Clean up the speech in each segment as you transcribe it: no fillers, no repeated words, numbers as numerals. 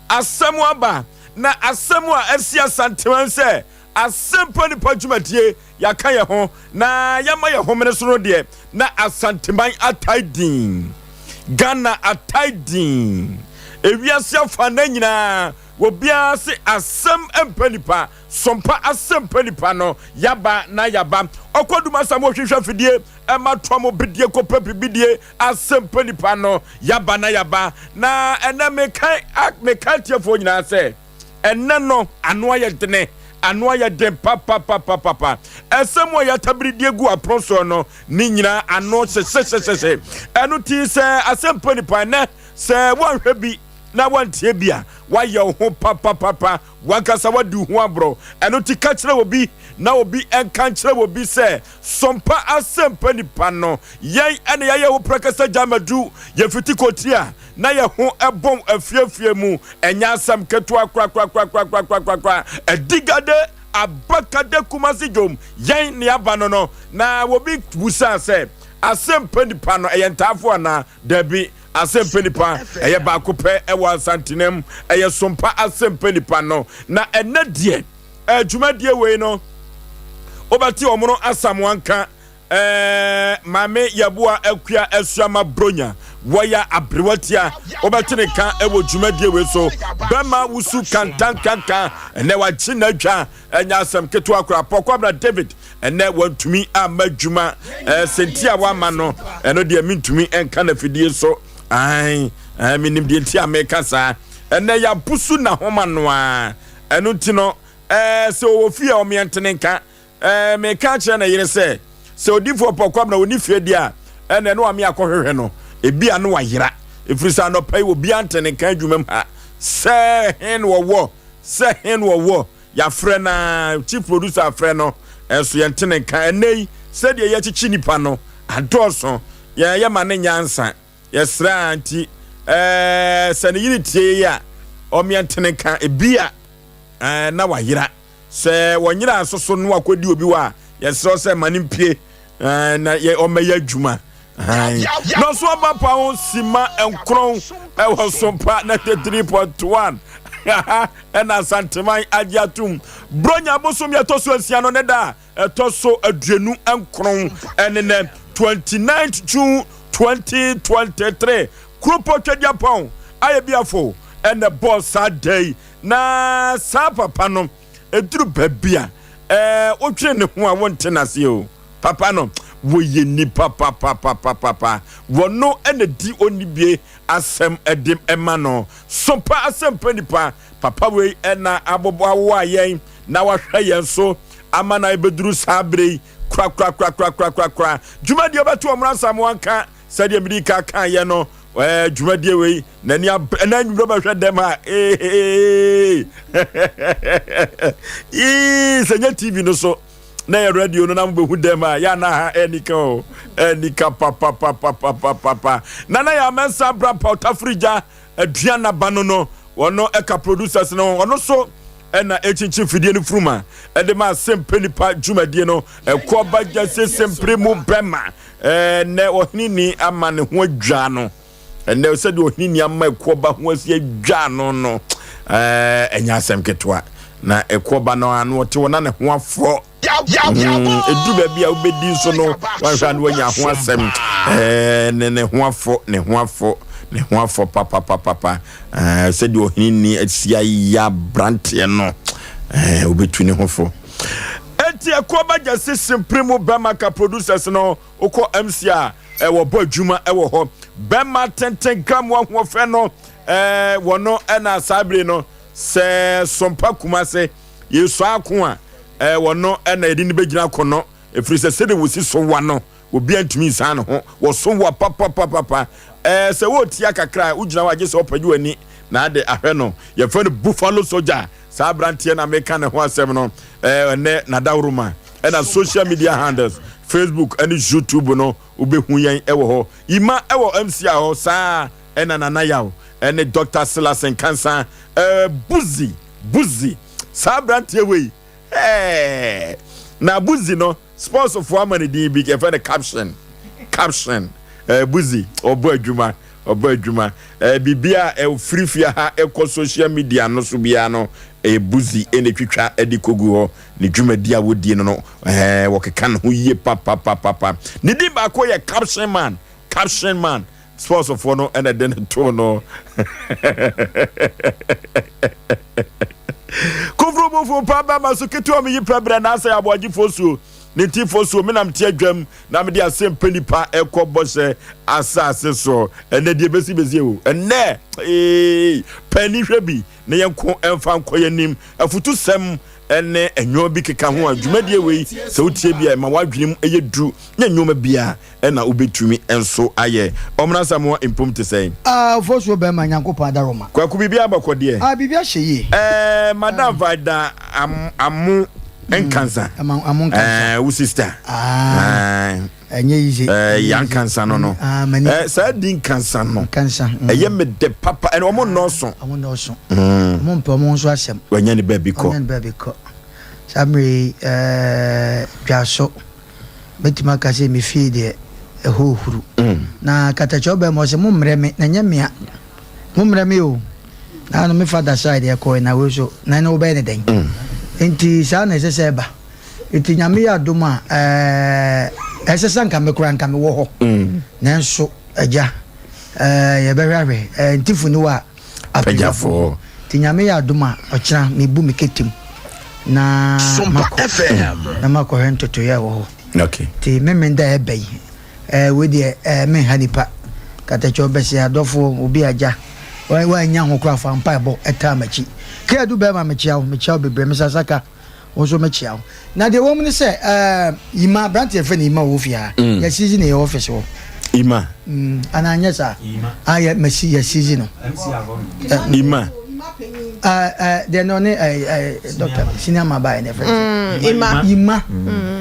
asɛm aba na asɛm a ɛsi asanteman sɛ Asem Mpe Nipa dwumadie yaka ye ho na yama ye homene so no de na asanteman ataidin Ghana ataidin ewiase afa na nyina wobia se Asem Mpe Nipa Sompa Asem Mpe Nipa no yaba na yaba okoduma samo hwehwe fidie ema tomo bidie kopa bidie Asem Mpe Nipa no yaba na yaba na ena mekai tiefo nyina se ena no ano ayedene ano ayedem papa esemo ya tabridie gu aproso no ni nyina ano se enu ti se Asem Mpe Nipa na se wanhwe bi na wantie bia wayɛ ho papa wakasa wadu ho abro eno ti ka kyerɛ obi na obi enka kyerɛ obi sɛ Sompa Asem Mpe Nipa no yɛn ene yɛyɛ ho prakasa jamadu yɛfiti kotia na yɛ ho ɛbom afiafie mu enya asɛm keto akra edigade abakade kumasi jom yɛn ne aba no na obi busa sɛ Asem Mpe Nipa no ɛyɛntafo ana dabi Asem Mpe Nipa eye ba kopɛ ewa santenem eye Sompa Asem Mpe Nipa no na ene die dwumadie we no obati omono asamwanka mame yaboa akua asuama bronya woya abrewatia obati ne ka ewo dwumadie we so bema wusu kantankanka ene wachi na dwa enya asem keto akora pokobra David ene wantumi amadwuma sentia wa ma no eno de mintumi enka na fidie so ai minim de ntia meka sa ene ya busu na homa no a eno ti no se ofie o mientenenka meka kire na yire se odifo pokwam na oni fie dia ene no ame akohwehwe no ebi anu wayira efrisa no pai obi antenenka adwumam ha se hen wo ya frɛ na chief producer frɛ no so yentenenka enei se de ye chichi nipa no adoso ye ma ne nyansa yesra anti sene yiri tie ya omianteneka ebia na wayira se wonyira asoso no akodi obi wa yesra se manimpie na ye omeya adwuma no so abapa on sima enkron ewo Sompa 93.1 ena santeman agiatum bronya bosom ya toso asia no ne da etoso aduenu enkron enene 29th June 2023 Krupo Japan ayabiafo and the boss day na sa papa no eduru babia otwe ne ho a wontenase o papa no wo ye ni papa wono ene di onibie asem edim ema no Sompa Asem Mpe Nipa papa we ena abobo awo ayen na wahwe yen so ama na ebeduru sabre kra jumadi obeto omransa mo anka sadia midika kan ye no dwumadie we nani na nwuro ba hwe dem a senya TV no so na ya radio no na mbehu dem a ya na ha enika papa na ya mensa bra pauta frija aduana bano no wono eka producers no wono so ena echinchi fidie no fruma ede ma Asem Mpe Nipa dwumadie no ekoba jase sempre mu bema ne ohnini ama ne ho adwa no ene se de ohnini ama ekoba ho asi adwa no enya asem ketwa na ekoba no anu ote wona ne ho afro edu ba bia obedi so no wanhwa no anya ho asem ne ho afo papa se de ohnini asia ya brante no obetu ne ho fo enti ekoba jase sempre mu bema ka producers no okọ MC a wo bo adwuma wo ho bema tenten gram wo ho fe no wono na sabre no se Sompa kumase yesu akon a wono na edini begina kono efiri se de wosi so wa no obi antumi san no ho wo so wa papa se wo tia kakra ugina wa gese opaju ani na ade ahwe no ye fe no buffalo soldier sabrantie na meka ne ho asem no ne na dawruma na social media handles Facebook and YouTube no ubehu yen ewo ho ima ewo MC a ho sa na Yaw ene Dr. Silas Cancer Buzi sabrantie we na Buzi no sponsor for amani di big e the caption Buzi obo adwuma oba adwuma bibia free fia ha ekọ social media no so bia no buzi ene twitwa edikogu ho ne dwumadi a wodie no wokeka no yie papa ne di ba ko ye caption man sports of no and then to no Kufrubu fu papa masukitu omi prebra na Osei Aboagye Oforisuo ne ti Oforisuo me nam tie adwam na me de Asem Mpe Nipa ekobose asase so ene de besi o ene pani hwebi ne yenko emfa nkoyanim afutu sem ene enyo bi keka ho adwumadie wei se wotie bia ma wadwenem eyedu nya nyoma bia ena obetumi enso aye omna samwa impom te sei Oforisuo be ma nyankopon adaroma kwaku bibia abakode bibia hye madam Vida amu enkansa amu kansa wo sister enye yize yan kansa no sa din kansa no kansa eye me de papa ene omo no so mo mpe mo nso asem wanya ne baby ko samre dwaso betima ka se mi fi de ehohuru na katacho be mo se mo mre me na nya mea mo mre me o na no me father side e ko na we so na no be ne den enti sa na se seba enti nyame ya doma ese sanka me kura nka me wo ho nanso aja ye be hwahwe enti funi wa apejafo ti nyame ya doma okira me bu me ketim na Sompa FM na mako hentoto ya wo ho okay ti memenda e bai we de me hanipa katacho be se adofo obi aja wa nya ho kura fa mpa ebo eta machi ke adu be ma mechiawo bebre mesasaka ozo mechiawo na de wo mun se ima brand e fe ni ima wo fia ya season e office wo ima ananya sa ya mesi ya season no ima de no ne doctor senior maba ne fe Ima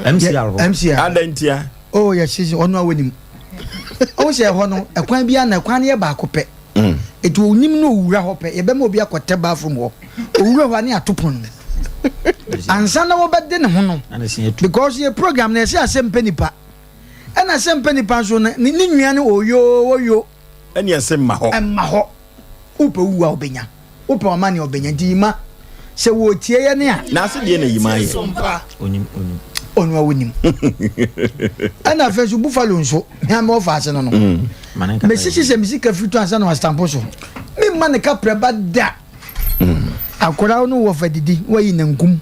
MCR adantia oh ya season ono awonim o se ho no ekwan bia na ekwan ye ba kope etu onim no owura ho pe ye be ma obi akote bathroom ho owura ho ani atopon ansa na wo bede ne ho no because ye program na se Asem Mpe Nipa and Asem Mpe Nipa so ni nwia ne oyo eni Asem ma ho upe uwa obenya upe wamani obenya ndima se wo tie ye ne a na se de na yima ye onim onwa wonim ana fe so buffalo nso me ma ofa ase no me sisi se misika fitu ansa no stampo so me man ka preba da akora no wo fadidi wayi nankum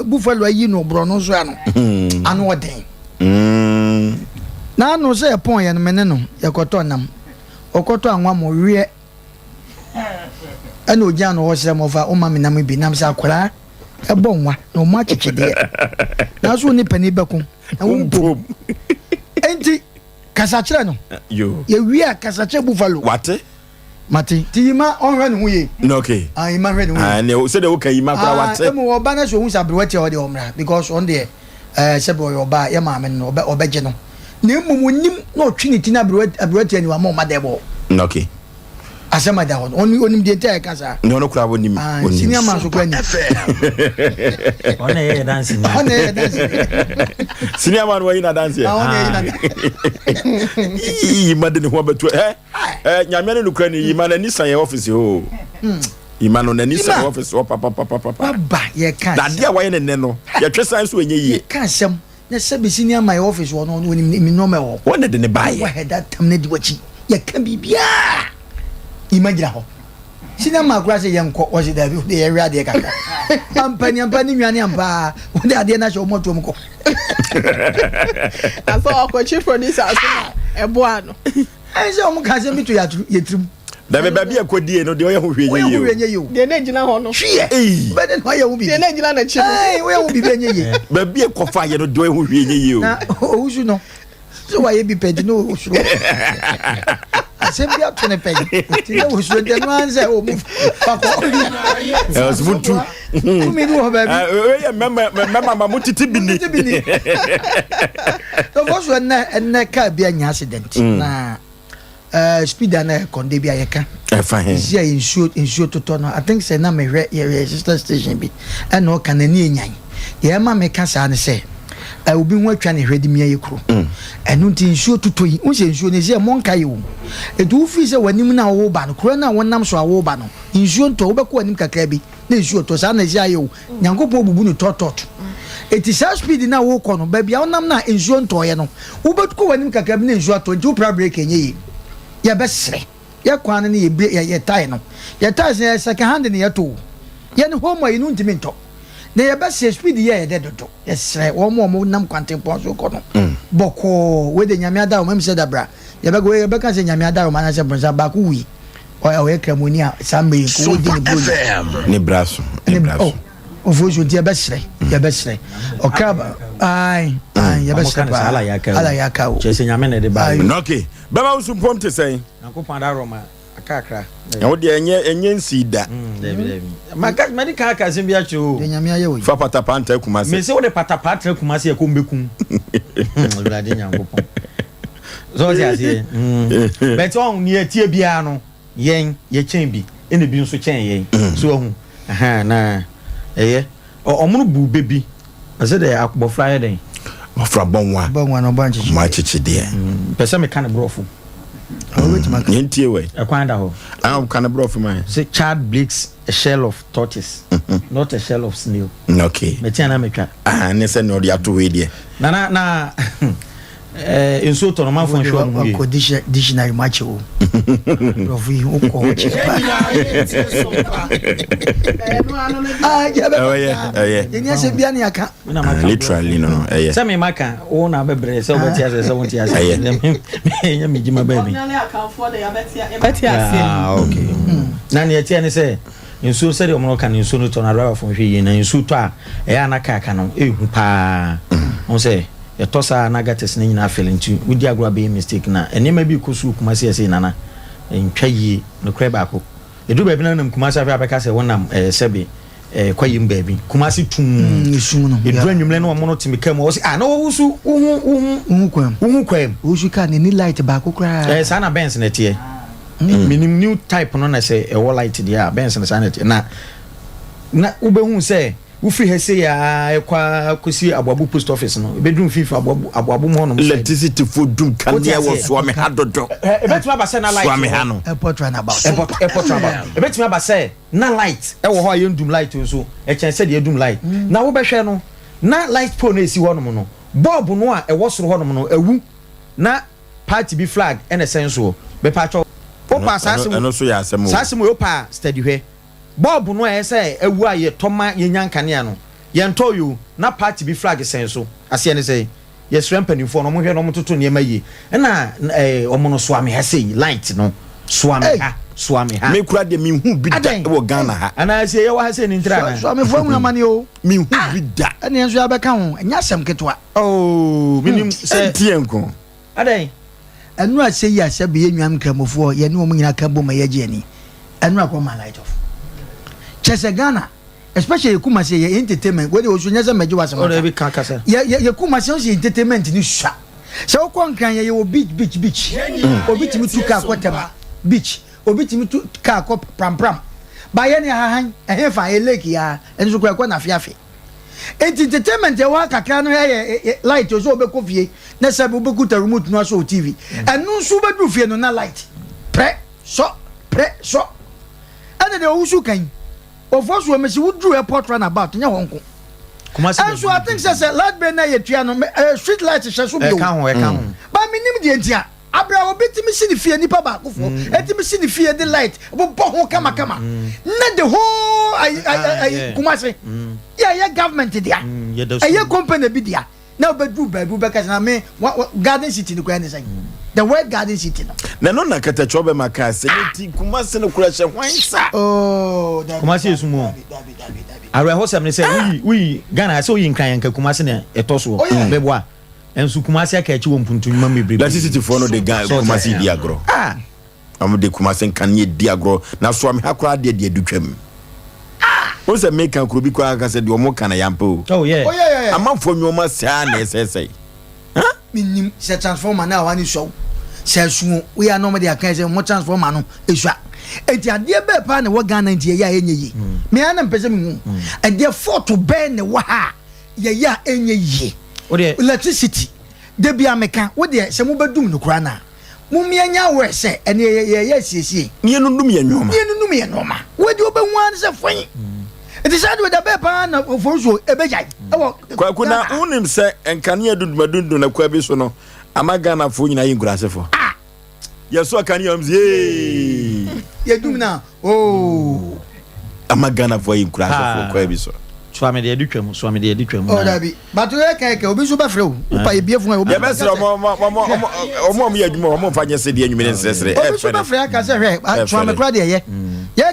buffalo ayi no bro no so ano ano oden na no se pon ye no mene no yakoto nam okoto anwa mo wie ana oja no wo sere mo fa o ma me nam bi nam sa akora ebo nwa no ma chichide na so ni pani beko na wo bom enti kasachire no yo ye wi kasachire buffalo wate mate ti ma onhwe no ye no okay ima hwe no ne so de wo kan yima kura wate emo oba na so hu sabrewati o de omra because on the sebo oba ye ma me no obeje no na nim no twini ti na abrewati ani wa ma ma debo okay asema da on onim de ntaya kasa no kura wonim senior man so kwa ni ona ye dance senior man wa ina dance ona ina yima de ne ho betu nyame ne nukura ni yima na nisa ye office ho yima no na nisa office o papa ba ye kan da dia wa ye ne no ye twesan so enye ye kan sem na sabi senior man office wo no onim no me wo wona de ne baye wa head tam na di wachi ye kan bibia imagine ho sinema akura se yenko o se David de area de kaka ampani nwane ampa o de ade na show moto mko aso akwachi producer asuna eboa no se o mka se mitu yetrim da be baby akodie no de o ye ho hwenye ye de na gina ho no hwie be de no ye ho bi de na gina na chi o ye ho bi be nye ye baby akofa ye no de o ye ho hwenye ye na o usu no so wa ye bi pedi no usu Asem bia tone pegi ti no usu de no anze o mu pako esbutu mi do baby ye mama ma mutiti bini so for so na ka bia nya accident na speed na konde bia ye ka fine sia insure toto no I think say na me hwe ye sister station bi and no kan ani enyan ye ma me ka sa ne say obi ho atwa ne hwede mia yekro enu nti nsuo tutoyi unse nsuo ne se monka ye wo edu fi se wanim na wo ba no kro na wonam so awo ba no nsuo nto wo beko wanim kakra bi na nsuo to sa na sia ye wo nyankopon bubu ni totot eti sa speed na wo kɔ no ba bia wonam na nsuo nto ye no wo betuko wanim kakra bi na nsuo to nti wo pra break enye ye ya besre ya kwan ne ye tie no ye tie se second hand ne ye to ye ne homo ye no ntimi nto na ye bese speed ye de dodo yesre wo mo nam kwantempon so ko no boko we de nyame ada o memse da bra ye be go ye be kan se nyame ada o mana se bronza ba ku wi o ye kramoni a sambe ko wo di ni bro ni braso o fo jo di ye besre o kraba ai ye besre ba ala ya ka o chese nyame ne de ba okay baba usum pomte sei nakopon da roma akakra ya wo de enye nsida David maka medical akasim bia cho de nyame aye wo fa patapanta kumase me se wo de patapatra kumase e ko mbekum blade nyankopon so ti ase but on ne tie bia no yen ye chen bi ene bi nso chen yen so hu na eye omunu bu bebi ase de akbofra ye den ofra bonwa no banchi ma chichi de pese me kan brofo Yentie we. Ekwanda ho. Can brofo man. Say child bleaks a shell of tortoise, not a shell of snail. Okay. Metiana meka. Ne se no dia to we die. Na inso to no man fon show mu. Ko dictionary match o. Brofo yi o ko che. Yeah. Yenya se bia ne aka. Literally no. Say me maka o na bebre se obeti ase se wonti ase. Enya mi jima baby. Okay. Na ne etia ne se inso se de omo kan inso no to na driver fon hwe yi na inso to a e anaka aka no ehu pa. On say ye tosa na gates na nyina feel nti wudi agro be mistake na enema bi kosu kuma se ese nana ntwa yi no kre ba ko edu ba bi na nam kuma se afa beka se wonam sebe kwayim ba bi kuma se tum isu no edu anwumle na omo no timika mo wo se na wo wusu uhu kwam wusu ka ne ni light ba ko kra sana Benz na tie minim new type no na se e wo light dia Benz na sana tie na ubehu se ufi hese ya kwa kosi Aboabu post office no bedroom fifa Aboabu mo no electricity for dum kan ya wo so me hadodo ebetuma ba se na light so me ha no airport runabout ebetuma ba se na light e wo ho aye ndum light nso e chen se de edum light na wo behwe no na light pole na esi ho no no bulb no a e wo soro ho no ewu na party bi flag ene senso be pacho o pa sasem no so ya asem sasem o pa steady hwe Bob no say ewu aye toma yenyankane no yento yo na party bi flag senso ase ne say yes rempanifo no mo hwe no mo toto ne mayi na omo no so ame ha say light no so ame ha me kura de me hu bi da wo Ghana ha ana say ye wa ha say ni ntra na so ame fo mu amane o me hu bi da ene enso ya beka ho enya asem ketwa minim say tienko adan enu ase yi ase be yenwam kramofo ye ne omo nyina ka bom ye je ni enu akoma light off Chese Ghana, especially Kumasi entertainment, where you should never measure was or be kakasa. Ya Kumasi entertainment in Sha. So one can you beach, or beat me to car whatever beach, or beat me to car pram. By any hand, and if I lake ya, and so quite a fiafi. Entertainment, a work, I can light your so be coffee, Nessa Bubukuta remote no show TV, and no super do fear no light. Pre so. And the Usu can. Of course, we must do a port runabout. And so I think that's a light banner, a street light is a super. But me name the idea. Abra will beat me see the fear Nipa back. Let me see the fear the light. But come. Not the whole Kumasi. Yeah, government there. A company be there. Now, but do because I mean, what garden city the grand is like. The word garden city na no na kata chobe makase ti Kumasi no kura hye hwansa Kumasi esumo Ara ho sem ne say we Ghana say yin kan yanka Kumasi na etoso beboa ensu Kumasi aka chi wo mpuntunma mebre la city for no de Kumasi di agro am de Kumasi kan ye di agro na so am hakura de adutwam o se make kan kuro bi kwa aka se de omo kan yampo amamfo nyoma sa na esese minim se transformer na wani show se suo we are normally akan se mo transformer no esua enti ade be pa na wo Ghana enti ya enye yi me ana mpese me hu ade for to ben ne wa ha ya enye yi electricity de bia meka wo de se mo bedum no kura na mo mianya we se ene ye siesie nie no num ye noma wo de obehu an se fon it is we da be pa na Oforisuo ebejai kwa na unim se enkane adudum na kwa bi so no amaga na fo nyina yinkurasefo yeso akane amzi ye dum na amaga na fo yinkurasefo kwa bi so swame de edutwam o dabi but we kan obi so ba frɛ o pa ebie fun obi ye be sere omo yadwuma omo fanye se de anwumene nsesere obi so ba frɛ aka se hwɛ swame kra de ye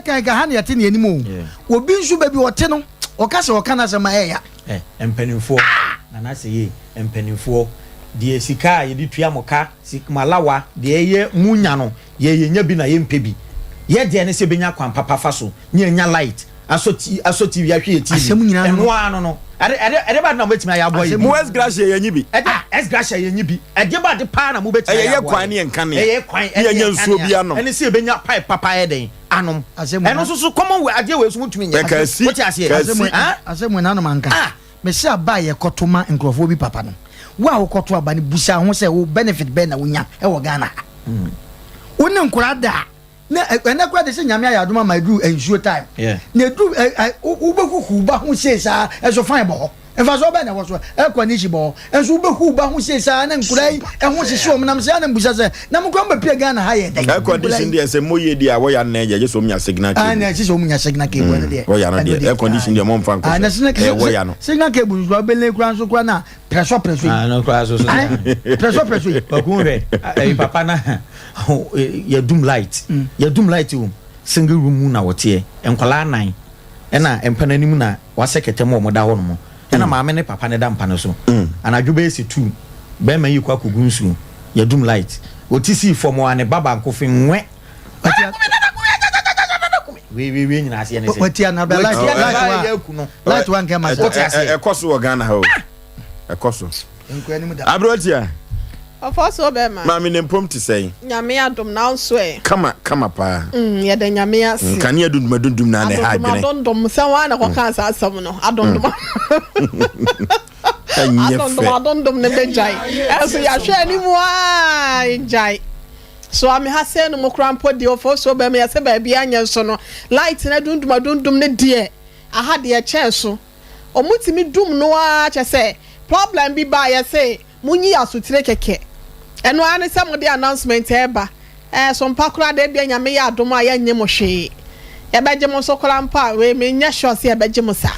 kan ka ha ne yate ne animu obi nso ba bi wote no o ka se o kana se ma ya empanimfo na se ye empanimfo de sika ye di tua moka sikmalawa de ye munya no ye nya bi na ye mpe bi ye de ne se benya kwan papa fa so nya light asoti wi ahwe TV eno ano no ade ba na betimi ya boy mo esgracia ye nyi bi esgracia ye nyi bi ade ba de pa na mo betimi ye kwan ne nka ne ye nya nsuo bi anom ene se benya pipe papa ye den anom eno so common we ade we so mutumi nya what ase asemu na no manka me se aba ye kotoma nkrofo bi papa no wa wo koto aba ne busa ho se wo benefit be na wonya e wo Ghana woni nkura da na kwa de se nyame ayadoma my do ensuo time na do ubeku ba ho se sa eso fine bo enfa so ba na wo so e kwa ni shi bo enso ubeku ba ho se sa na nkura e ho hihye omnam se na mbusa se na mkwa mbapia Ghana ha ye de e condition de se moye di a wo ya na je so mnya signal cable na se so mnya signal cable ne de wo ya na de e condition de mo mfa nko e wo ya no signal cable so bele kura so kwa na pressure no kura so pressure okunwe e papa na ya doom light single room na wote enkwala nan ena empananim na wasekete mo da ho no ena maame ne papa ne da mpa no so anadwo esi 2 be ma yi kwa kogunsu ya doom light otisi form ane baba nkofin nwe we nyina ase ne se wotia na light one kema e koso Ghana ha o e koso enkwani da abrotia Oforisuo be ma mami ne mpom ti sei nyame adom na nso e kama pa ye da nyame ase kane adundum na ne ha dwene adondom se wa na ko kan sa asem no adondom adondom ne bejai eso ya hwe ani mu a enjai so ami ha se no mo krampo de Oforisuo be ma ya se ba bia anya nso no light na dundum ne die aha de che so omutimi dum no a che se problem bi ba ya se munyi asutire keke eno ane se mo de announcement eba Sompa kura de bia nyame ya adom a ya nyem hwe ya beje mo so kura mpa we me nya sure se ya beje mo sa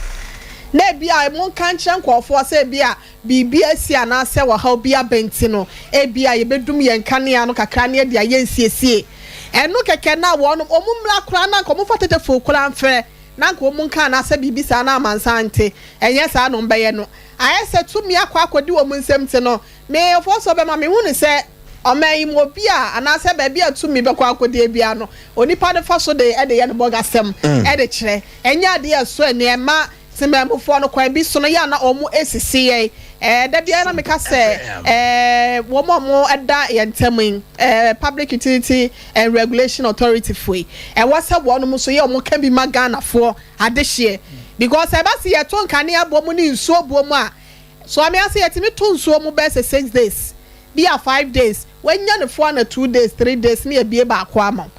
na bia mo kan kire nkofo se bia bibia si ana se wa ha bia benti no bia ye bedum ye nkane ya no kakra ne dia ye nsiesie eno keke na wo no omumra kura na nko mo fatete fo kura mfre na nko mo kan na se bibisa na amansante enye sa no mbaye no ayese tumi akwakodi wo nsem te no me Oforisuo be ma me hu ne se omayi mo bia ana se ba bia tumi be kwakodi bia no onipa de fa so de e de ye no bogasem e de kire enya de eso ene ma sememfo no kwan bi so no ya na omo esisi da bia na me ka se wo mo eda ye ntemin Public Utility and Regulation Authority foi wase wo no so ye omo kan bi magana fo adehye because eba se ye ton kane abomu ni nsuo bomu a so am ase yetimi to nsuo mu be 6 days bia 5 days wenya ne fo na 2 days 3 days ni ebie ba akwa ama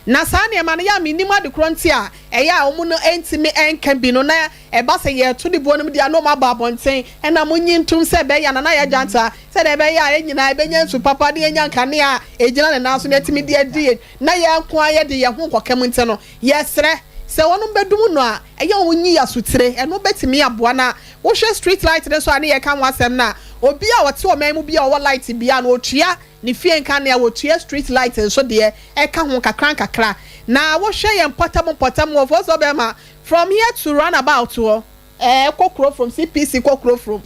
na saa ne ma no ya minimum de kronti a eya omu no entimi enkan bi no na eba se ye to de bonum dia no ma ba bonten na munyi ntum se be ya na ya janta se de be ya enyina be nya nsu papa de enya nkane a ejina ne naso na etimi de na ye nko aye de ye ho kokam nte no yesre se wonu bedum no a eya onyi asutire eno betimi aboa na wo hwe street light de so ane ye kan wasem na obi a wote o man mu bia o light bia na otua ni fie nka na wotua street light so de e ka ho kakra na wo hwe ye potam Oforisuo be ma from here to roundabout wo kokro from CPC kokro from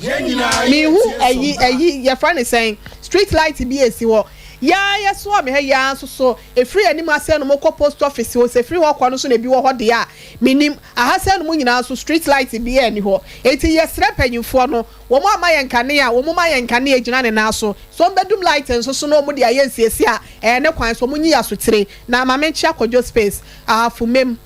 me hu ayi your friend is saying street light bi esi wo ya so me ha ya so efri anim ase no moko post office wo se free ho kwa no so na bi wo ho de a minim aha se no nyina so street light bi ani ho eti yesre panyimfo no wo mo ama yenkane a wo mo ma yenkane agina ne na so bedum light so no mo de ayensiesi a ne kwan so mo nyi asotire na ma me chia kojo space afumem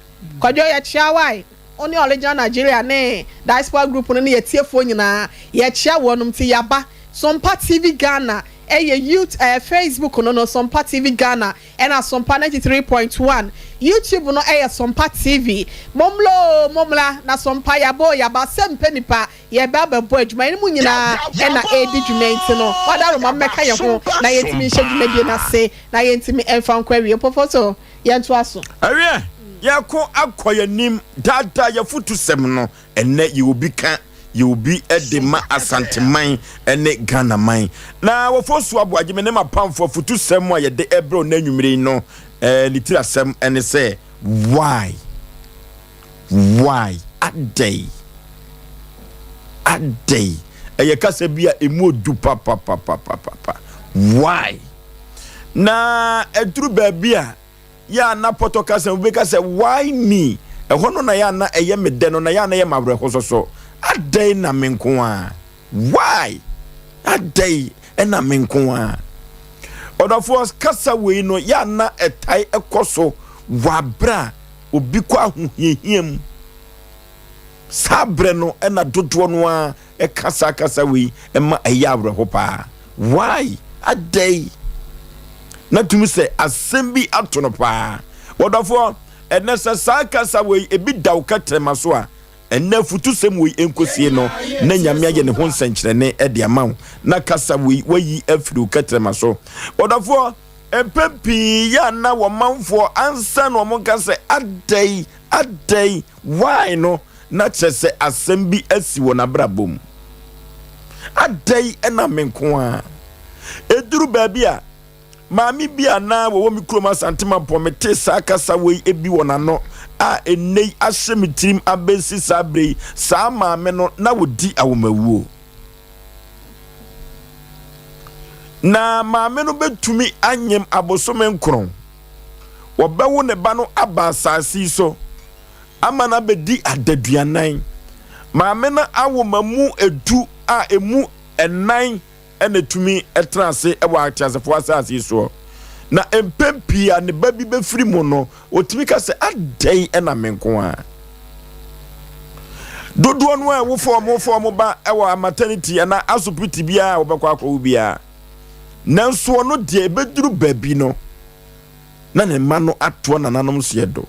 kojo ya chia wai only original Nigeria ne diaspora group no ne yetiefo nyina ye chia wonum ti yaba Sompa TV Ghana youth Facebook no Sompa TV Ghana and Sompa 93.1 YouTube no Sompa TV momla na Sompa yaba Asem Mpe Nipa ye baba boy djuma ni mu nyina na edi djuma no wadaro ma meka ye ho na yetimi hye djuma bi na se na yentimi emfa nkwa wie pofoto yentu aso awie yako akoyanim dada ya futu sem no enne you will be edema asanteman ene Ghana man na Osei Aboagye me ne mapamfo futu sem a ye de ebro na nwumire no litira sem ene say why a day eye kasa bia emu odu papa why na eduru ba bia ya na poto kasa we kasa why me ehono na ya na eye mede no na ya na ye mabre hososo a day na menkoa why a day na menkoa odofo kasa we no ya na etai ekoso wabra obi kwa ahohiahiem sabre no na dodo no a kasa we ma eya abre ho pa why a day na tumi se asembi atono pa wodofo enesa kasa we ebi daw katrema so a ena futu sem we enkosie no na nyame aye ne ho nsenkyerene e de amaw na kasa we wayi afiri katrema so wodofo empepi ya na wo manfo ansa no mo kase adai why no na chese asembi asi wo na brabom adai ena menko a eduru baabi a Mami bia na wo mi kroma santema pomete sa kasa we ebi wonano a enei ahyemitirim abesi sabre sa maame no na wodi awomawuo na maame no betumi anyem abosome nkron wo bewo ne ba no aba asasi so ama na bedi adaduanan maame na awomamu edu a emu enan ene tumi etrase ewa atiasefo asase so na empempia ne babi be firi mu no otimi ka se adai ena menko a dodo no a wo fo ba ewa maternity na asopiti bia wo bekwa akwa bia nanso no de ebeduru babi no na ne ma no ato na nanom so yedo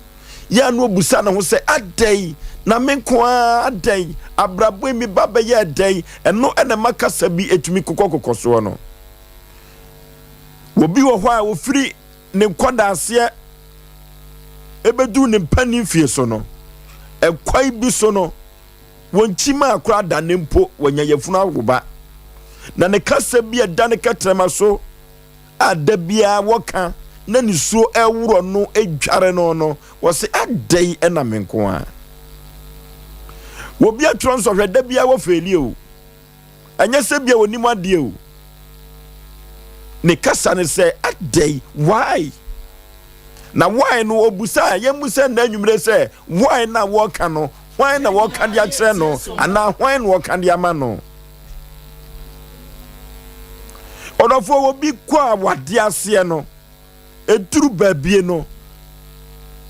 ya no obusa na ho se adai na menko adai abrabo mi baba ye adai eno ene makasa bi etumi kokokoso no obi wo hwa wo firi ne kwada ase ebedu ne pani fie so no ekwai bi so no wonchima akura da ne mpo wanya yefunu awoba na ne kasa bi eda ne katrema so adabia woka na ni so ewuro no edware no wo se adai ena menko a wo bia tronso hweda bia wo feli o anya se bia woni ade o ne kasa ne se adai why na why no obusa yemusa na anwumre se why na wo ka no why na wo ka dia kire no ana why na wo ka dia ma no odofo wo bi kwa wade ase no eduru babie no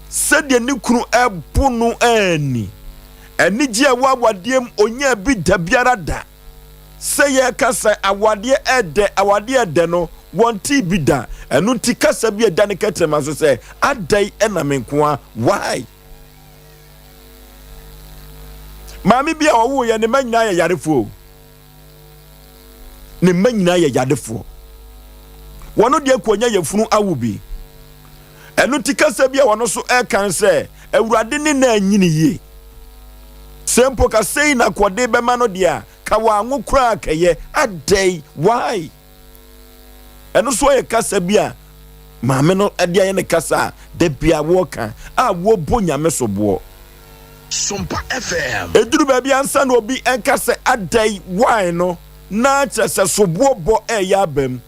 se de ni kunu ebu no ani enije awadiem onya bi da biara da se ye kasa awade ede no wonti bi da enu ti kasa bi eda ne ketema so se adai ena menkoa why mami bia owo ye ne manyina ye yarefo ne manyina ye yadefo wono de akonya yefunu awubi enu ti kasa bia wono so e kan se awurade ne na anyini ye sempo ka sei na kwode be ma no dia ka wa anwo kura akaye adai why eno so ye kasa bia maame no ade aye ne kasa de bia wo kan a wo bonya mesobo Sompa FM eduru ba bia ansa no obi enkasa adai why no na chese sobo bo ya bam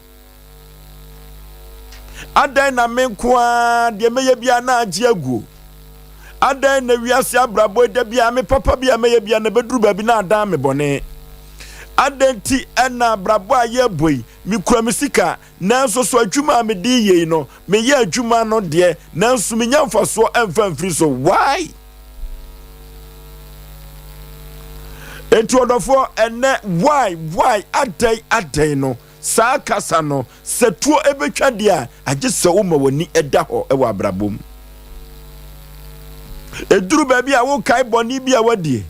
adai na menkoa de meye bia na age agu adai na wiase abrabo de bia me papa bia meye bia na beduru ba bi na adan me bone adenti ena abrabo aye boy mi kura misika nanso so adwuma me di ye no me ye adwuma no de nanso me nyamfa so emfa mfiri so why enti odofo ene why adai no saa kasa no setuo ebetwa dia agye se wo ma wani eda ho ewa abrabom eduru baabi a wo kai boni bi a wadie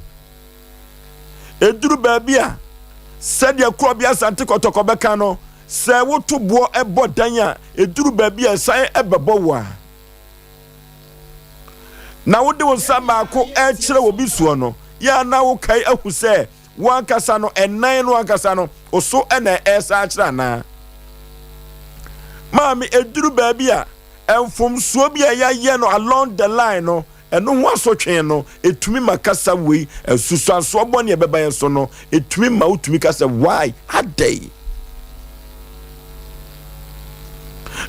eduru baabi a sɛdeɛ kuro bi asante kɔtɔkɔ bɛka no sɛ woto boɔ ɛbɔ dan a eduru baabi a san ɛbɛbɔ wo a na wode wo nsa maako ɛkyerɛ wɔ bi soɔ no ya na wo kai ahu sɛ wankasa no ɛnan no wankasa no oso ɛna ɛsa akyerɛ na maame eduru baabi a ɛmfomsuo bi a yɛayɛ no along the line no ɛno ho asotwe no etumi makasa wei susuanso bɔ ne ɛbɛba yɛ so no etumi ma utumi kasa why adai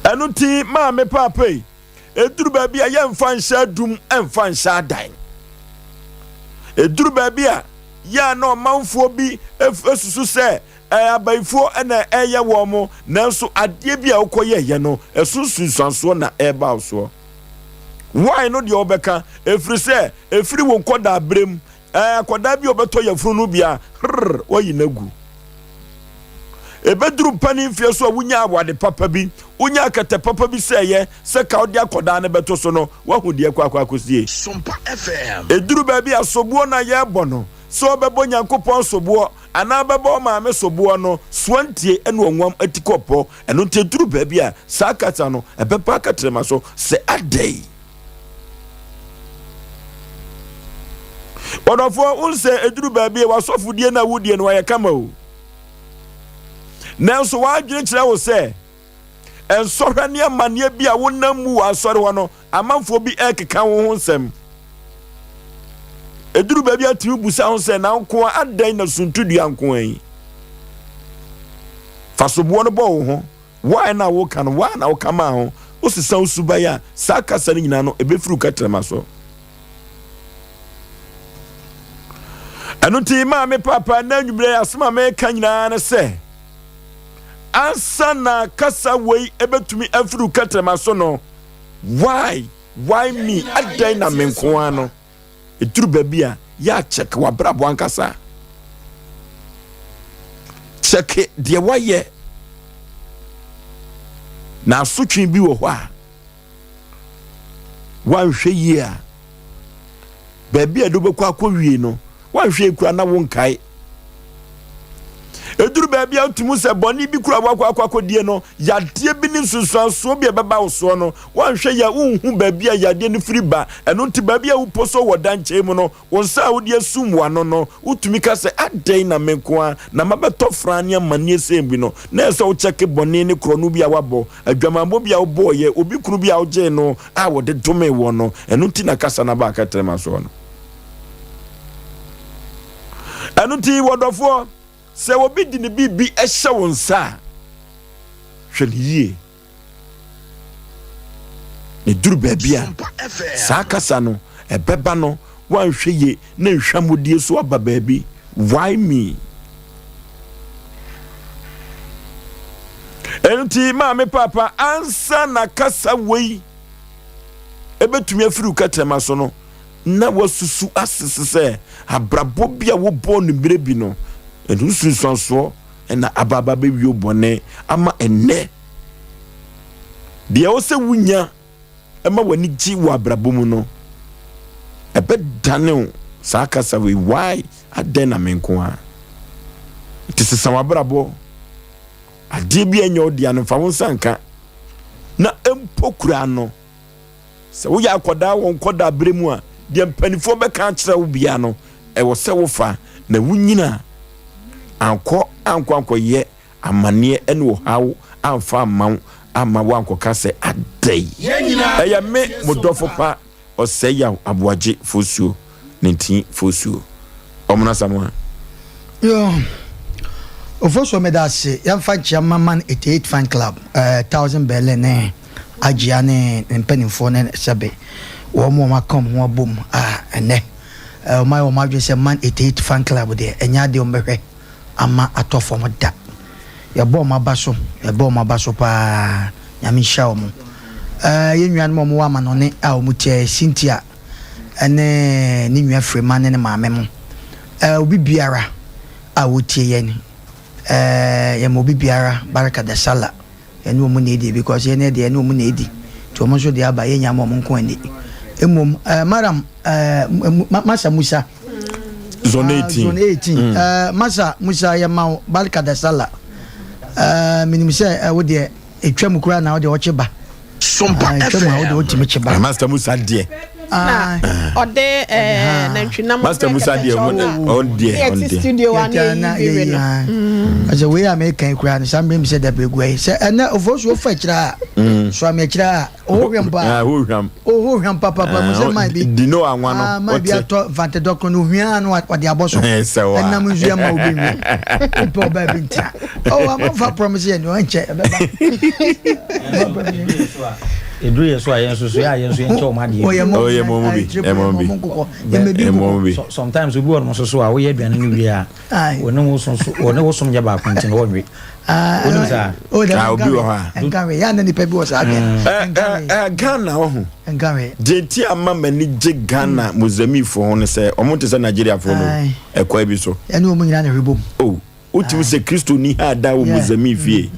ɛno ti maame papa yi eduru baabi a yɛmfa nhyɛ dum ɛmfa nhyɛ adan eduru baabi a ya na ɔmanfoɔ bi esusu sɛ abayifoɔ ɛna ɛyɛ wɔn mo nanso adeɛ bi a wokɔyɛ yɛ no ɛsunsunsansoɔ na ɛba soɔ why no deɛ ɔbɛka efiri sɛ efiri wɔn kɔda abrem kɔda bi ɔbɛtɔ yɛ funu no bia wɔyi nagu ebeduru pani mfie so a wunya awade papa bi wunya akata papa bi sɛ yɛ sɛ ka ɔde akɔda ne bɛtɔ so no wahu deɛ kɔ akɔsie Sompa FM eduru baabi asobuo na yɛ bɔ no so bɛbɔ nyankopɔn sobuo ana bɛbɔ maame sobuo no soantie ɛne onwam atikɔpɔ ɛno nte duru baabi a saa kata no ɛbɛpa akatrema so sɛ adai ɔdɔfoɔ wonsɛ eduru baabi a wasɔfodie na wudie no wayɛ kama o nanso wadwene kyerɛ wo sɛ ɛnsɔhwɛ ne amanneɛ bi a wonam mu wɔ asɔre hɔ no amanfoɔ bi ɛkeka wo ho nsɛm eduru baabi atimi busa ho sɛ na nko adai na suntudua nko yi fasoboɔ no bɔ wo ho why na wo ka no why na wo kama ho osisa usubaya saa kasa no nyina no ebefuru katrama so ɛno ti maame papa na nwumire asema me ka nyina na sɛ ansa na kasa wei ebetumi afuru katrama so no why me adai na me nko ano eduru baabi a ya check wabrabo ankasa check de wayɛ na asotwe bi wɔ hɔ a wanhwɛ yi a baabi a do bɛkɔ akɔwie no wanhwɛ kura na wonkae eduru baabi a tumu sɛ bɔne bi kura wakɔ no yadeɛ bi ne nsusuansoɔ bi a bɛba wo soɔ no wanhwɛ ya wonhu baabi a yadeɛ no firi ba ɛno nti baabi a wopɔ so wɔ dankyɛe mu no wo nsa a wode asum wano no wotumi ka sɛ adɛn na menko a na mabɛtɔ fra ne amanneɛ sɛm bi no na ɛsɛ wokyɛke bɔne ne korɔ no bi a wabɔ adwamammɔ bi a wobɔɔyɛ obi kuru bi a wogyee no a wɔde domee wɔ no ɛno nti na kasa na baaka trɛma soɔ no ɛno nti wɔdɔfoɔ sɛ obi di ne bibi ɛhyɛ wo nsa hwɛ ne yie ne duru baabi a saa kasa no ɛbɛba no wanhwɛ yie na nhwɛmodie so aba baabi why me ɛnti maame papa ansa na kasa wei ɛbɛtumi afiri katrama so no na wasusu asese sɛ abrabɔ bi a wobɔ no mmerɛ bi no ɛnu sunsuansoɔ ɛna ababa bɛwie bɔne ama ɛnɛ deɛ wo sɛ wonya ɛma w'ani gye wɔ abrabɔ mu no ɛbɛdane wo saa kasa wei why adɛn na menko a nti sesa w'abrabɔ adeɛ bi anya wo dea no mfa wo nsa nka na mpo kura no sɛ woyɛ akɔdaa wɔ nkɔdaa berɛ mu a deɛ mpanifoɔ bɛka akyerɛ wo bia no ɛwɔ sɛ wofa na wonyina ankɔ amanneɛ ɛne wɔ haw amfa ama wankɔka sɛ adai ɛyɛ me modɔfo pa Osei Aboagye Oforisuo ne nti Oforisuo ɔmona samoa yo Oforisuo medase yɛmfa nkyia man 88 fan club 1000 bɛlɛ ne agyea ne mpanimfoɔ ne sɛbe wɔn makam ho abom ɛnɛ ɔma adwe sɛ man 88 fan club deɛ ɛnya de ɔmbɛhwɛ ama atɔfo da yɛbɔ ɔma ba so paa nyame hyia wo mo yɛnwua no mo wa ma no ne a ɔmo tie Cynthia ɛne ne nwua Frema ne maame mo obi biara a wotie yen mo bi biara baraka da sala ene mo na edi because ene de ene mo na edi to mo so de aba ye nya mo nko ani emom madam Masa Musa zone 18 Masa Musa ya ma baraka da sala minim se wo de etwam kura na wo de wo cheba Sompa FM. Master Musa de ode nantwinam Master Musa de on de studio one as a way American kura some me say that begwe say na ofosu ofa kira so am kira o hwam papa mo say my bi di no anwa no my bi ato vante dokro no hwia no what the aboso na mo nzua ma obi nwi po ba bi ntia am fa promise you no nche edru yeso ayenso so ya yenso enche o made sometimes obi won so so a wo ye aduane no wi a woni wo som ya ba kwenti no wodwe woni sa obi wo ha engawe ya na ni pe bi wo sa Ghana wo ho engawe jeti ama mani je Ghana Mozambique fo ho ne se omonte se Nigeria fo no ekwa bi so ene o munyina na hwebom uti se Kristo ni ha da wo Mozambique fie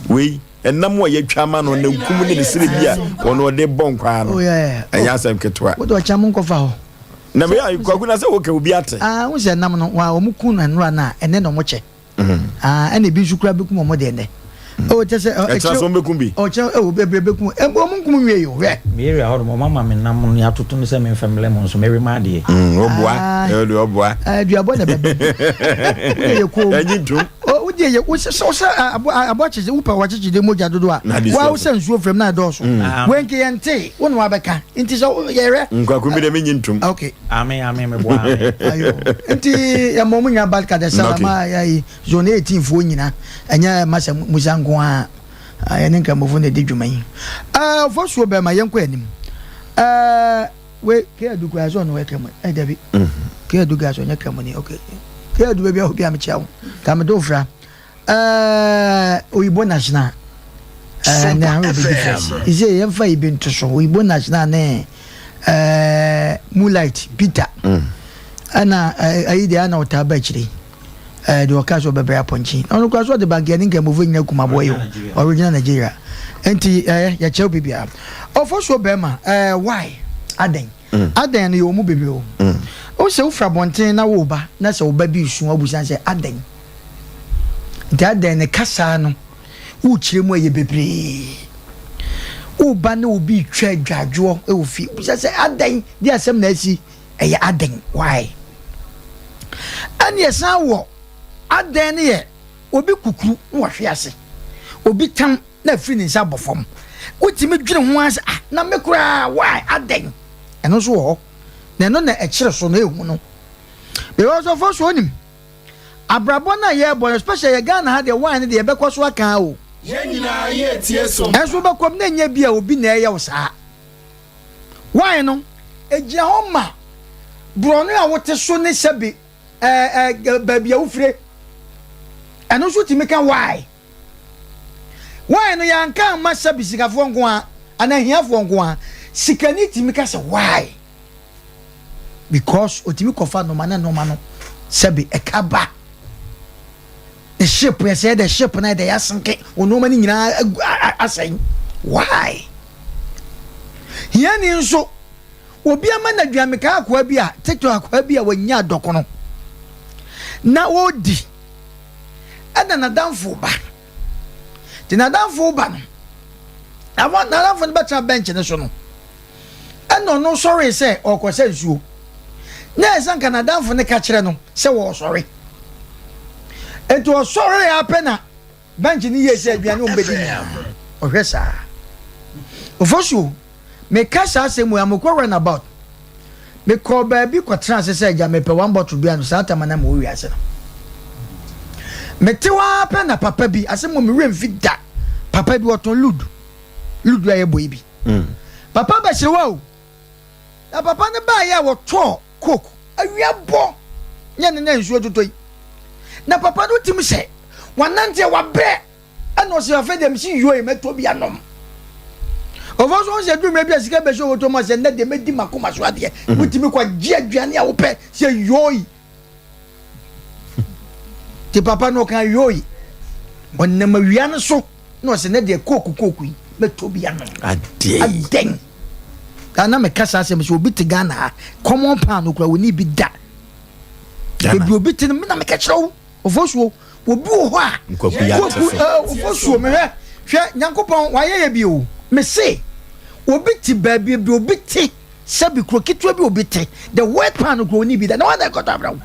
we enam wa yatwa ma no na nkum ne sire bia wono de bonkwa no enya asem ketwa wo do cham nkofa ho na me kwaku na se wo ka obi ate wo se nam no wa omuku na nra na ene no mo che ene bi sukura bekum mo de ne o te se etra so bekum bi o che o bekum omunkum wie yo we me area ho mo mama me nam no ya toto no se me family mo so me we ma de oboa oboa aduabo na bebe ye ko enyitum o de ye wo se aboache upa wachichi de moja dodo a wa wo se nsuo frem na do so wenke yente wonu abeka nti so ye re nkwaku mi de me nyintum okay amen me boa ayo nti ya mo munya balka de salama ya zone 18 fo nyina anya Masa Musa nko a ene nka mo fo ne de dwuma yi fo so be ma yenko anim we ke aduku aso no we kemo dabi ke aduku aso nya kemo ni okay ke adu be obi am chiawo ka me do fra oyibo national na we be difference ise ye fa ibe ntoso oyibo national ne Moonlight Peter ana aide ana otaba chiri de okaso bebe aponchi onu kwaso de bag ya nka movu nyina kuma boyo original Nigeria enti ya chew bibia ofo be ma why aden no yo mu bebe o se ufra bonten na wo ba na se wo ba bi su abusan se aden ne kasa no wo kire mu aye bebre wo ba na obi twa dwadwo e wo fi busan se aden di asem na asi eye aden why ani esa wo aden ye obi kukuru wo hwe ase obi tam na firi ni nsa bofom wotimi dwene ho ase na mekura why aden eno so wo na no na ekire so na ehu no because of us onim abrabo na ye boy especially Ghana ha de wine de be kwaso aka o ye nyina ye tie so enso be kom na nya bia obi na eye wo saa wine no egia ho ma bro no a wote so ne sebi babia ufre eno so timi ka why no yanka ma sebi sikafo nko a ana hiafo nko a sikani timi ka se why because otimi kofa no no sebi ekaba the ship we say the ship na the yasanke ono mani nyina asan why here ni nso obi ama na duameka akwa bi a TikTok akwa bi a wanya dokono na odi ada na danfo ba ti na danfo ba no ava na danfo ne betra bench ne so no eno no sorry say okose nsuo na esanka na danfo ne ka kire no se wo sorry ento sorry apena bench ni yesi aduane ombedi ohwesa ofosu me kasa asemu amukwa run about me call baby kwa trans say ja me pe one bottle bia no sata mana mo wi ase no me te wa pe na papa bi asemu me remfida papa bi oton ludu aye boy bi papa ba se wa o na papa ne ba ya wo to coke awia bo nya ne na nsuo totoi na papa no tim se wanante wa bre ana o se afa dem si yo e meto bi anom ovo so se dum bia sika be so woto ma se na de medi makoma so ade mutimi kwa gia aduane a wo pe se yoi ti papa no kan yoyi onam awia no so no se ne de koku yi metobi ano aden kana me kasa asem so obi te Ghana common pan okura woni bi da ebi obi te me na me kachiro Oforisuo obi wo ho a Oforisuo me hwe Nyankopon waye bi o me se obi ti baabi bi obi te sabi krokitu bi obi te the word pan okura woni bi da na wana ekota abra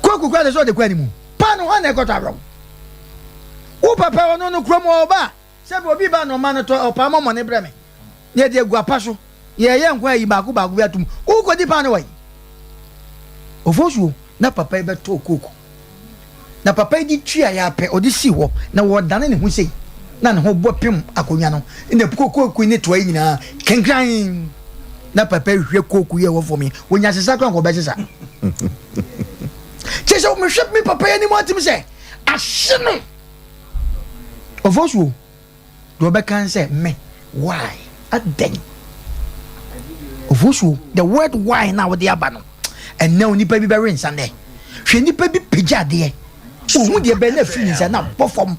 koku kwa de so de kwa ni mu pan wana ekota abra wo papa wono no kromo oba sabi obi ba no man to opa mama ne breme ne de guapa so ye nkwa yi ba ku bi atum wo ko di pan wai Oforisuo na papa e be to koku na papa di tua ya pe odi si ho na wo dane ne hu sei na ne ho bopem akonya no ne koku ni to nyina kenkran na papa hwe koku ye wo for me wonya sesa kran ko be sesa chese o me hwe me papa ni mo atim se ahye no Oforisuo do be kan say me why aden Oforisuo the word why now the abano and now nipa bi be rinsande hwe nipa bi pejade ohu de be na fini sa na perform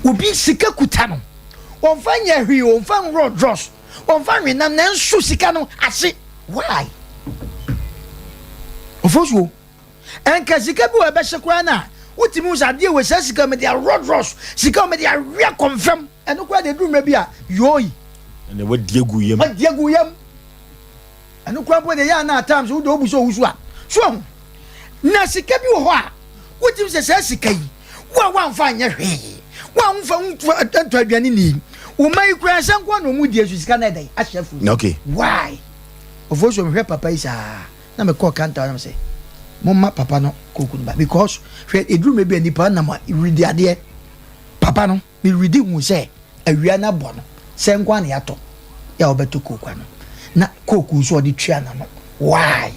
obi sika kuta no onfanya hwi onfan road dross onfan we na nso sika no ase why Oforisuo enka sika bi we be hekwa na utimi usade we sika me de road dross sika me de awia confirm eno kwa de drum bi a yoyi and the what diegu yam eno kwa bo de ya na times wo do obuso wusu a so na sika bi wo ho a utimi se sika yi wa mfa anya hwe wa mfa ntwa aduane ni wo mai kura sankwa no mu die sika na dai a chef okay why Oforisuo me hwe papa isa na me call kanta na me say mama papa no koku ba because hwe eduru bi nipa na ma ready ade papa no me ready hu say awia na bo no senkwa na yato ya obeto koku no na koku so odi tua na no why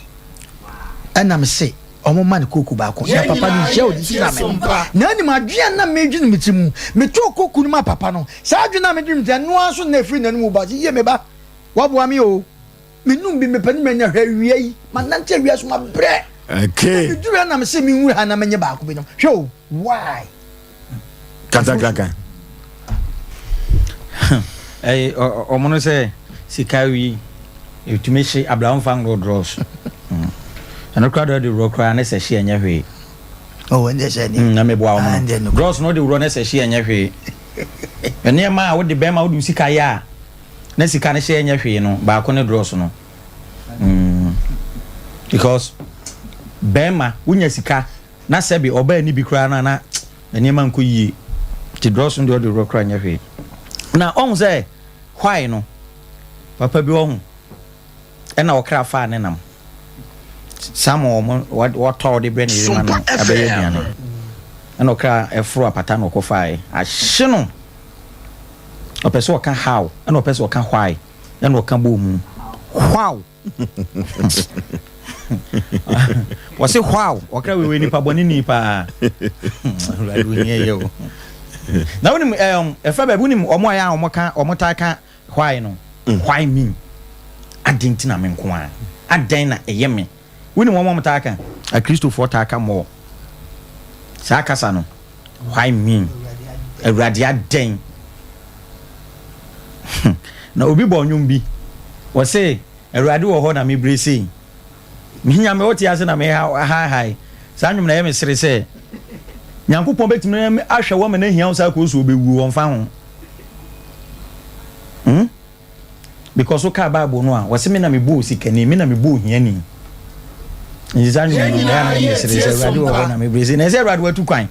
ana me say omo man koku ba ko na papa ni je odi tua me na ni ma dua na me dwunu mitimu me to koku ni ma papa no sa dwuna me dwunu te no aso na free na no ba ye me ba wabo ami o me num bi me pani me nya hwa wi yi man na nche wi so ma bre okay dura na me se mi hu ha na menye ba ko bi no hwo why kaka omono se sikawi etumeshi abraham fan road dross ana kwado de rokra na se hye anya hwe oh and say ni na me bua omono dross no de ro na se hye anya hwe ene ma wo de be ma wo de sika ya na sika na hye anya hwe no ba ko ne dross no because bema wunya sika na sebi oba ni bi kra na ene ma nko yie ti dross ndo de rokra anya hwe na on say why no papa bi ohun ena okra fa ne nam samo what told the brain is man abeye biano ena okra efro apata no kofae ahye no opeso oka how ena opeso oka why ena oka bomu wow wase wow okra we ni pa boni ni pa radu ni yo na woni efa ba woni omo ya omo ta ka why no why me adentina me nko a aden na eyeme woni omo ta ka a Christopher ta ka mo sa kasa no why me awrade aden na obi bo nyum bi wose awrade wo ho na me brese minya me oti ase na me ha sa nwum na ye me sere se Nyankopon betimi ahwe wo me na hia wo sa ko so obewu won fa ho because o ka Bible no a wose me na me bo sikani me na me bo hia ni nzanyu na me sere se radio wo na me brese na se radio atu kwan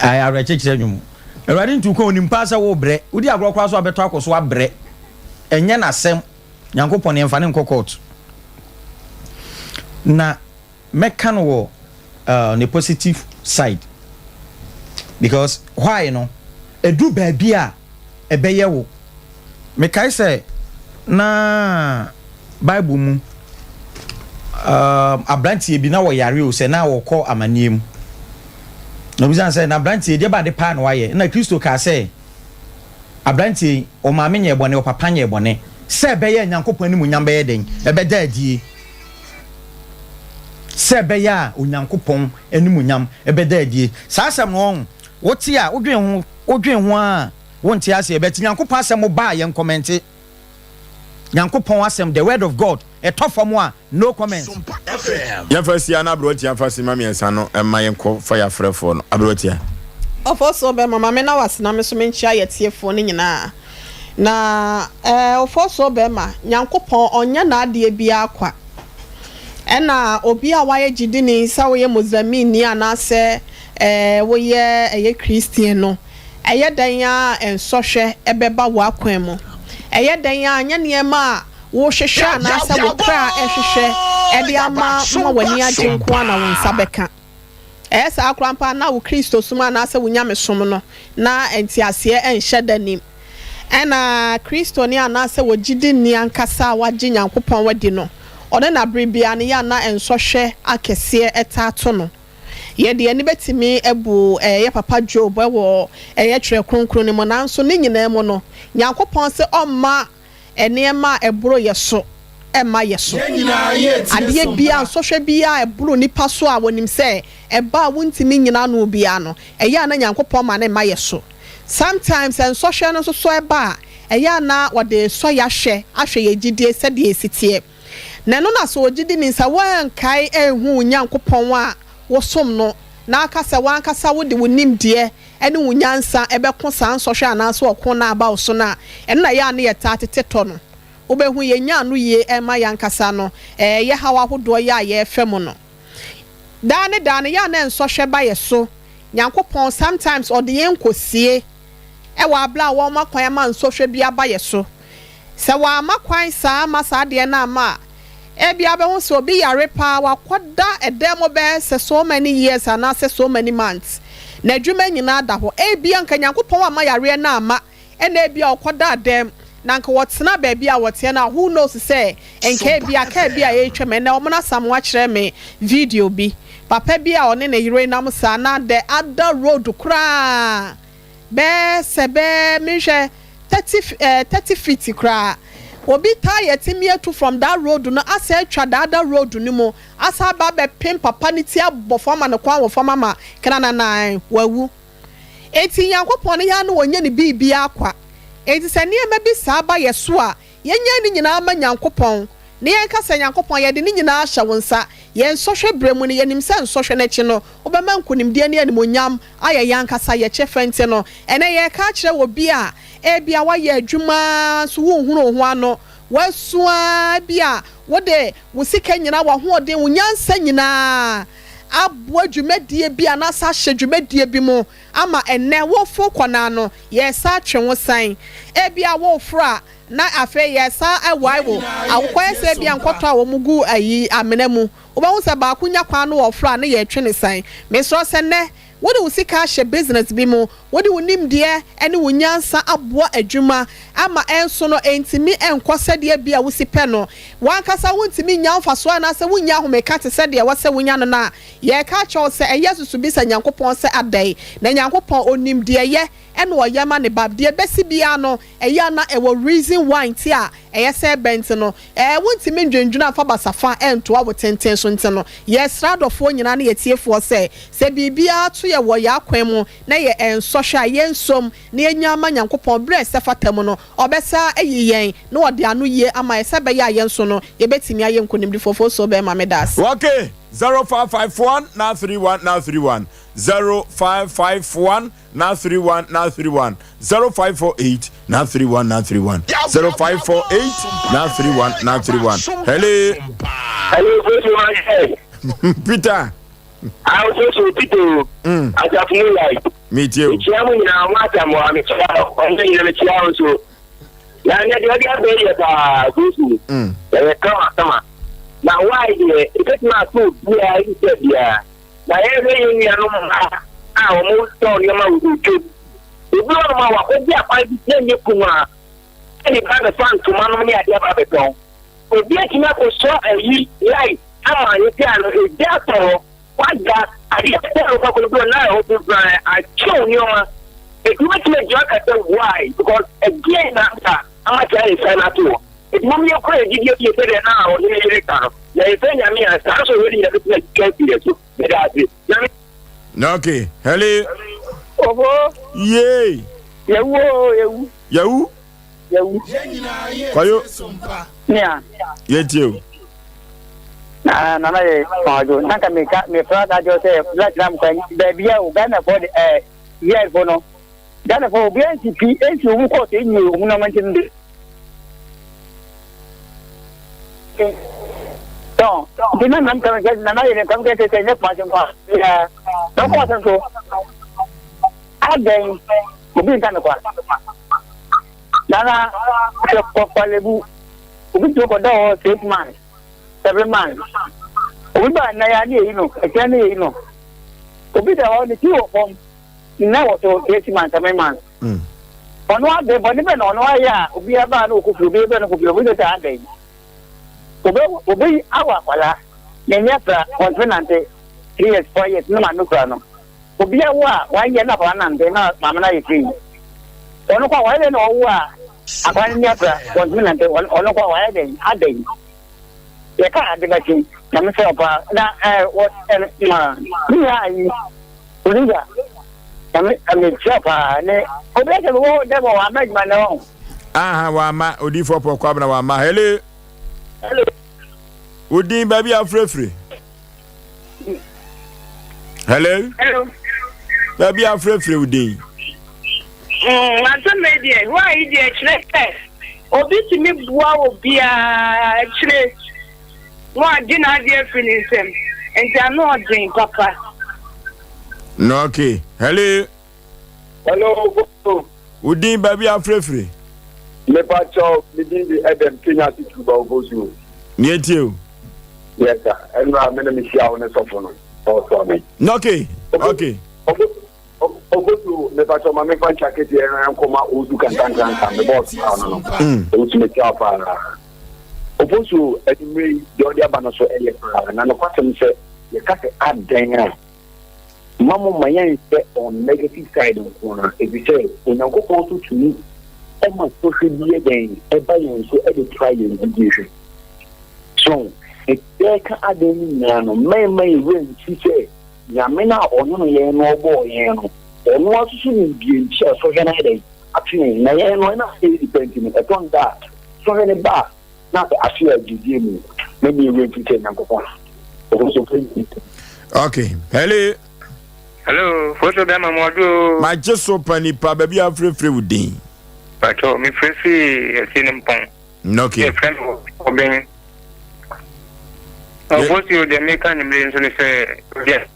ai ara chechire nwum radio ntu kwan onim pasa wo bre udi agro kwa so abeto akoso abre enye na sem Nyankopon ne mfa ne nkokot na mekan wo the positive side because why no edu baabi a ebeye wo me kai say na Bible mu abrantie bi na wo yare o se na wo kɔ amaniem no bi san say na abrantie de ba de pa na waye na Kristo ka say abrantie o ma me nye bɔne o papa nye bɔne se beye Nyankopɔn ni mu nyam beye den ebe da adie Sebeya Unyankopon Enumunyam ebeda adie saa asem no wote a odwen ho a wonte ase ebeti Nyankopon asem ba ye comment Nyankopon asem the word of God etofam a no comment ya fasi ana broti ya fasi mami ensa no emma yenko fire frefo no abroti ya Ofoso be mama me na wasena me so menchia yetiefo ni nyina na ofoso be ma Nyankopon onya na ade bia akwa ena obi a waye gidini sa wo ye Mozamini anase wo ye Christian no eye dan ya ensohwe ebeba wo akwan mu eye dan ya anya niema wo hwehwe anase wo kra ehwehwe ede ama ma wani agyenko na wo nsa beka esa akrampa na wo Kristo suma anase wo nyame som no na entiase enhye danim ena Kristo ni anase wo gidini ankasa wagye Nyankopon wadi no one na bribia ne ya na ensohwe akese etato no ye de ani betimi ebu ye papa Job wo ye twere kronkron ne mo nanso ne nyina mu no Nyankopon se omma enema eburo yeso emma yeso ade bia nsohwe bia eburo nipa so a wonim se eba wontimi nyina no bia no eye na Nyankopon ma ne ma yeso sometimes ensohwe no so eba eye na wode so ya ahwe ye gidie se de esitie neno na so ogidi ni nsa wan kai ehu Nyankopon a wosom no na akasa wan kasa wode wonim de ene wunyansa ebeko san sohwe anaso okon na aba so na ene na ya na yeta teteto no obehu ye nya no ye ema yankasa no ye hawa hodo ya ye fem no dane ya na ensohwe ba ye so Nyankopon sometimes ode yen kosie e wa bla wo makwan ma ensohwe bia ba ye so se wa makwan sa ma sa de na ma ebia be ho so bi yare pa wakoda edemo be se so many years and say so many months na adwuma nyina da ho ebia nka Nyankopon wa ma yare na ama ena ebia okoda adem na nka wotena ba bia wote na who knows say enka ebia ka ebia ye tweme na omna samwa kire me video bi papa bia one na yire nam sa na the other road kra be se be mi hwe 30 feet kra obi tie timiatu from that road no asa atwa that road ni mo asa ba be pin papa ni ti abofama ne kwa wofama ma kana na wawu eti Nyankopon ya no wonye ne bibia akwa eti se ne ma bi sa ba yeso a yenya ni nyina ma Nyankopon ne yen ka se Nyankopon ye de ni nyina ahya wonsa yen sohwe bremu ne yenim se sohwe na chi no obema nkunimde ne animonyam aye yankasa ye chefente no ene ye ka kire wo bi a ebia wa ye adwuma so wo hunu ho ano wasua bia wode wo sika nyina wa ho ode wo nyansa nyina abo adwumadie bia na sa hye adwumadie bi mu ama enne wo fo kwana no ye sa twe wo san ebia wo fra na afa ye sa awai wo akwa se bia nkoto a wo mugu ayi amena mu oba wo se ba kunya kwa no wo fra na ye twe ne san me so se ne wode usika hye business bi mu wode wonim de ene wonyansa aboa adwuma ama enso no entimi enkose de bia wusipe no wankasa wontimi nya mfaso na se wonya homeka te se de wose wonya no na ye ka cho se eyesusu bi se Nyankopon se adai na Nyankopon onim de ye ene oyama ne babde besi bia no eya na ewo reason why nti a eyese bent no wontimi ndwendwuna fa basafa ento a wotenten so nti no ye stradofo nyina na yetiefo se bibia to ye wo ya kwemu na ye ensohwa ye nsom na enyama Nyankopon bre se fatam no obesa eyiyen na wode anu ye ama ese be ya ye nso no ye betimi aye nkonimdi fofo so be ma medas okay 0551 now 31 now 31 0551 now 31 now 31 0548 now 31 now 31 0548 now 31 now 31 hello Peter I was also Peter I got you like meet you chairman na wata mo amicha onye ile chairman so na ne de dia be ya gusu kama na why the it na food ya ite bia na ebe yin ya no a o mo to ni ma wudu tu ebi o ma wa ko bia pa bi nye kuma any kind of fan to manu ni adia ba beton obi e kina ko so ayi like ama ye ti ano e dia to waga adia te ko ko do na o do a show ni o ma e kuma ti me jwa ka why because again na ama ta e sana to Mum, you're crazy. You said it now. You need it now. You say, I mean, I also really have to get you. Okay. Hello. Oh, Yay. Yaw. Kwayo. Yeah. Yet you. Nana ye fajo naka me frata jo se platinum kwan baby ya Uganda for the year bono Ghana for BNCP enti mu ko te nyi mu na mantin de so dina nan kan ga nana ye kan ga te ne pa jom pa ya no ko san so aden ko bi tan ko nana ko palebu ubi to ko do 6 months 7 months. We buy Nayani, a canny, Obi the only 2 of them. Now to 8 months, 7 months. On what they but even on why, yeah, we have no could be able to be with the day. Obi our Pala, Nanyatra, Confinante, 3 years, 4 years, no man, no crano. Obi a wa, why you're not one and they're not Mamma free. Ono kwa wale no wa, akwan Nyatra, Confinante, ono kwa wale, are they? You can't do that. I'm sorry, what me, I'm a chopper. I bet the whole devil I make my own. Wama, Odi for Pocabra, Wama. Hello. Udi, baby, I'm free. Hello. Baby, I'm free, Udi. What's the media? Why is it a Obi to me, wow, be a church. What dinner dear finish him, and they are not doing papa. No, okay. Hello. Udi, baby, I'm free. Never talk, within the Adam Kenya to Bosu. Yet you. Yes, sir. And I'm going to miss you on a sophomore. Also, me. Okay. Okay. Ogosu never talk, my man, check it here and come out. Uzu can and the boss. Ultimate Alpha. Ogosu, at me, the other banaso, and the question said, you can't add Dana. Mamma, my young on negative side of corner. If you say, when I go also to me, I must social media again, everybody so every try in education. So, if they can add any man, may win, she said, Yamina or no boy, and what shouldn't be in chess for Canada. Actually, Nayan, why not say depending upon that? So, any bar, not as you have given me, maybe you will take number one. Okay. Hello, photo them Amadu. My just open Nipa, baby, I'm free with Dean. But oh, me free, a cinnamon pong. No, okay. Friend of being. What you the American and say, yes,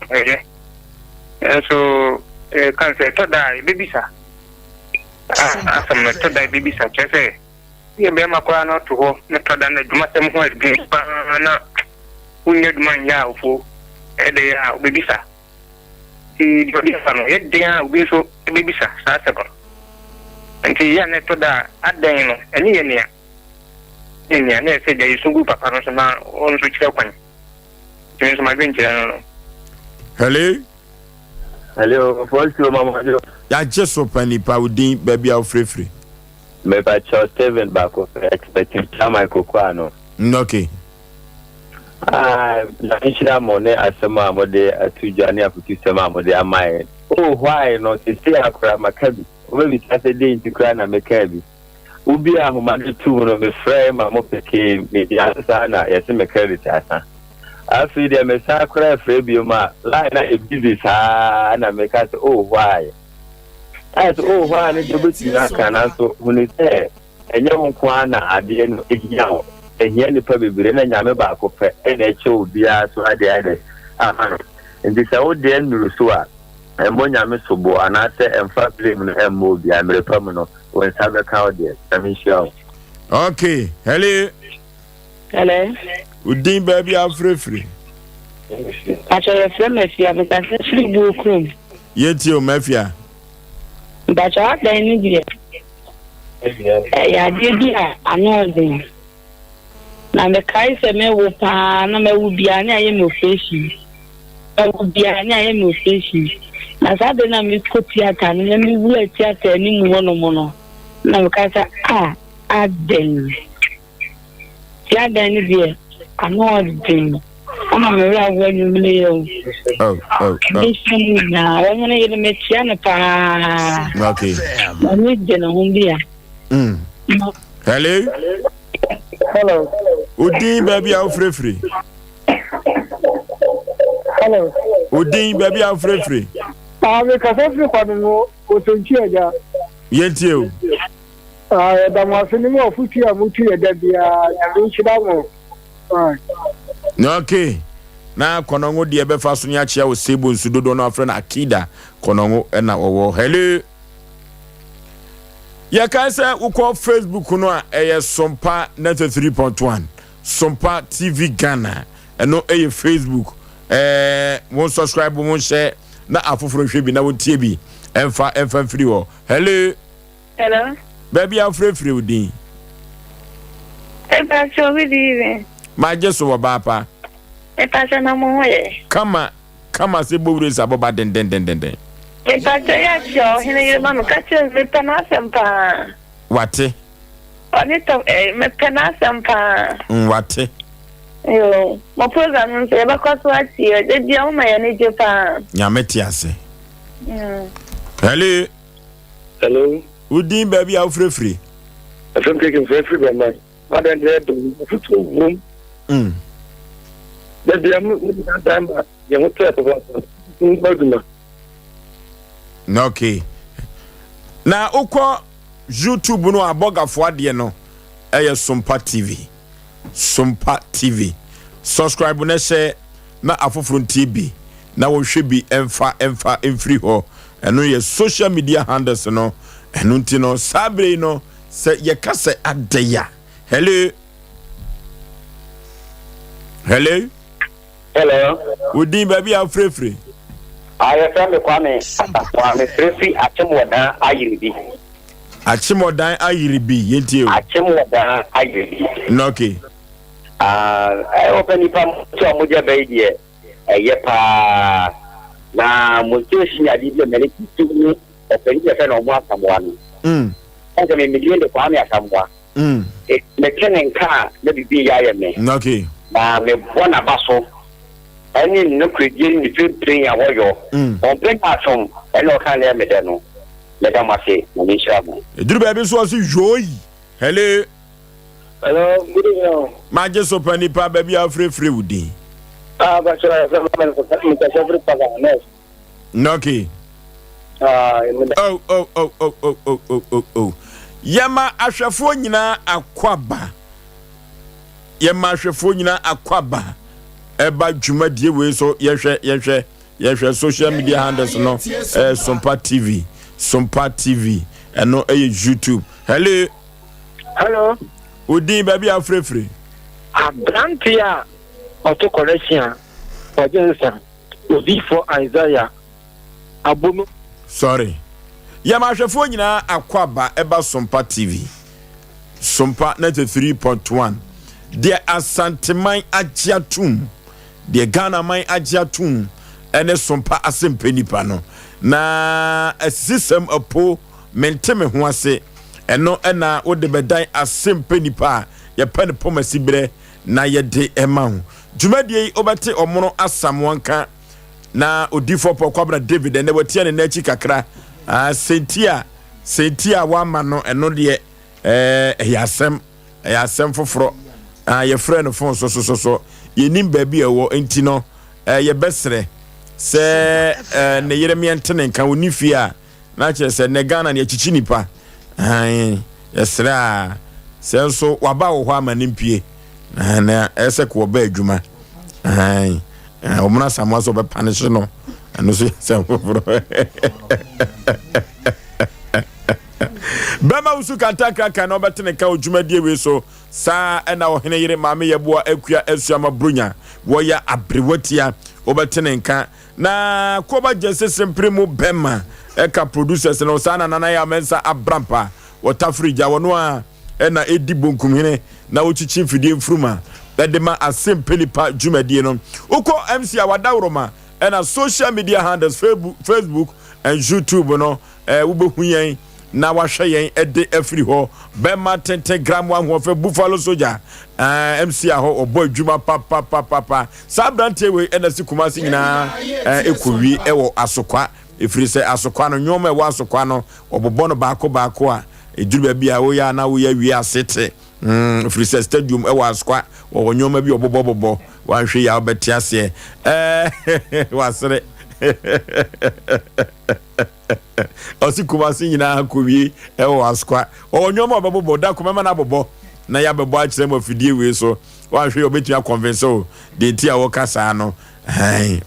and so, can't say to die, baby, sir. Asem to die, baby, sir. Just say, you be my crown to ho, not to than the Dumasem who has been, who need man yaw for, they are baby, sir. The yet they are we so baby, sir, second. And the young to that at the end, and near. In the end, said there is so good papa on switch open. Change my venture. Hello, first you, Mama. I just open Nipa with Dean, baby, I'm free. Maybe I chose 7 back of expecting Chama Coquano. Okay. National money as a mamma there to Johnny up to some mamma there, my. Oh, why not to stay up my cabin? Well, it's a day to cry and make cabin. Ubia who managed to know the frame, my mother came, maybe answer, yes, make credit. I feel them a sacred Fabioma, line a busy, and I make us, oh, why? As oh, why, and you can answer when it's there. And young Kwana at the end of the and here the public will and Yamaba for NHO, dear, so I did. And this old den Rusua, and when Yamisobo, and I say, and 5 living and move the Ameri Permanent when Saga Cow there. I mean, sure. Okay. Hello. Udin baby, I'm free. I tell your friend, if you have a free book room. Yet you, Mafia. But you are the India. I did here, I know them. Now the Kaiser may whoop, and I will be an IM station. I will be an IM station. Now, I don't know me put theatre and let me wait theatre any mono. Now, Kaiser, then. ya dan ni bi ano din ama me ra wa ni mle yo na wa ni ye me tia na pa okay ni de na humbia Hello. Udin baby a free. Hello. Udin baby a free. Me kasa free kwa no otonchi eja. Yentie o. Da mo afini mo futi a mutu eja bia ya nchida mo. Okay. Na konongo de be fa so nya chia o sebo nsudodo no afre na akida konongo na owo. Hello. Ya kan say ukọ Facebook no a Sompa 93.1 Sompa TV Ghana eno Facebook won subscribe won share na afoforo hwe bi na won tie bi emfa free ho. Hello baby free udin so we di ma jeso wo ba na mo hoye kama se bowure sa boba den ya sho hine mama kache me pana sempa wate onito me pana sempa wate yo mo program nse ba kwaso ati e dia o ma ya ne je pa nyameti ase hello udin baby a free I'm taking free by my mother and dad to room that they are time you want to okay na ukọ YouTube no abogafo ade no Sompa TV subscribe na share na afoforo TV na wo hwe bi emfa free ho eno ye social media handles no eno ntino sabre no se ye kase adeya. Hello udin baby a free I am the Kwame Free Achimodan Ayiribi. Achimodan Ayiribi, yenti o. Achimodan Ayiribi. No, okay. I open the palm to a Muja baby. A yepa na Mutushi Adibia Meliki, open the fan of one. And I mean, the Kwame Asamwa. It's the Kenan car, maybe be Yayame. Okay. Na me bona baso. Any no creating the field playing a warrior. On play platform, and no can let me know. Let them say, Monisha. Do baby so as joy. Hello, good evening. Majesty Mpe Nipa baby a free woody. But every pagan. Okay. Oh. Yama ahwefo nyina akwaba. Eba dwumadie we so yehwe social media handles no Sompa TV eno YouTube. Hello Udin baby afrefre Abrantia auto correction Ojensa Odi for Isaiah Abono sorry Yama ahwefo nyina akwaba eba Sompa TV Sompa 93.1 There Asanteman Ajiatum the Ghana man Ajiatum ene Sompa Asem Mpe Nipa no na asisem apo menteme ho ase eno ena wo de bedan Asem Mpe Nipa ye pen pomasi bre na ye de ema ho dwumadie obete omono asamwanka na odifo pokobra David ene watia ne nachi kakra sentia wa ma no eno de yasem foforo ye friend phone so ye nim baby ewo enti no ye besre se ne yeremia ntene kan oni fi a na che se ne Ghana ne chichi nipa yesra se so waba wo ho amanimpie na ese ko ba adwuma omuna samwa so be punish no eno so se foforo Bema usu kantaka kana obetene ka odwumadie we so sa na ohene yire maame yeboa akua asuama brunya wo ya abrewatia obetene nka na koba jesse mpremu bema eka producers no sa na ya mensa abrampa wotafrija wono a na edi bonkum hene na ochichi mfidie mfruma edema Asem Mpe Nipa dwumadie no uko MC awadawroma na social media handles Facebook and YouTube no wo behu yen na wahwe yen ede afiri ho bema 10 gram wan ho fe buffalo soldier MC aho obo adwuma papa sabrante we enasi kumasi nyina ekowi ewo asokwa efiri se asokwa no nyoma ewo asokwa no obobo no baako a ejuru bia a wo ya na wo ya wi asete efiri se stadium ewo asokwa wo nyoma bi obobo wanhwe ya obeti ase wasere osi kumasi nyina kowi ewo asokwa wo nyoma obobo da kumema na bobo na ya bebo a kire mo fidie we so wanhwe obeti a convince o de ti a wo kasa no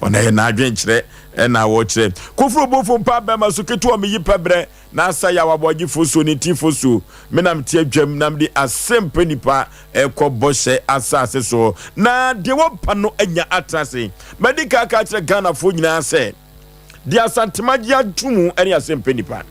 ona ye na adwen kire na wo kire kofuro bofo mpa ba masuketu o meyi pebre na asa Yaw Aboagye Oforisuo ni ti fosu menam ti adwam nam di Asem Mpe Nipa ekobose asase so na de wo pa no anya atrase medical ka kire Ghana fo nyina se di asantemaji atumu ene Asem Mpe Nipa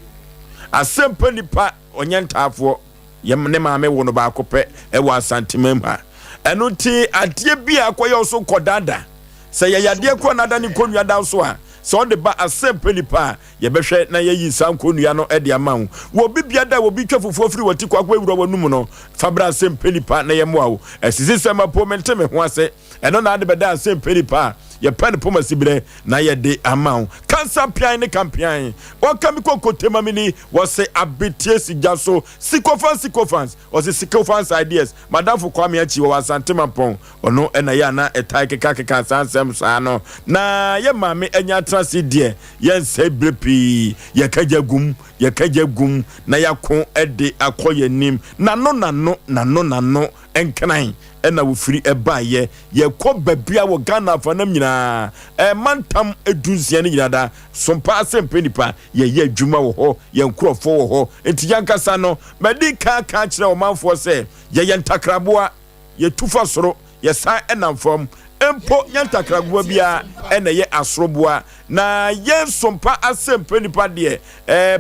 Asem Mpe Nipa onyantafo yem ne maame wo no ba kope ewa asantemam ha eno ti adie bia akoye so kodada se yade ko nada ni konua da so a so de ba Asem Mpe Nipa ye behwe na ye yi san konua no e de amawo wo bibia da wo bi twafufu afiri wati kwa ewura wanum no fabra Asem Mpe Nipa na ye moawo esisi sema po mente me ho ase eno na de beda Asem Mpe Nipa ye pen poma sibire na ye de amawo cancer pian ne kampian o kami kokotema mini wo se abetie sigaso sikofans o se sikofans ideas madam for kwame achi wo asantema pon ono ena ya na etai keka sansem sa no na ye mame enya trase die ye nse brepi ye kagya gum na yakon ede akoye nim na no enkran ena wo firi ebaye ye ko babia wo Ghana fanam nyina mantam edunsia ni nyina da Sompa Asem Mpe Nipa ye adwuma wo ho ye nkrofo wo ho enti yankasa no medika ka kire o manfo se ye ntakraboa ye tufa soro ye san enamfom empo nyantakraboa bia ena ye asroboa na ye Sompa Asem Mpe Nipa de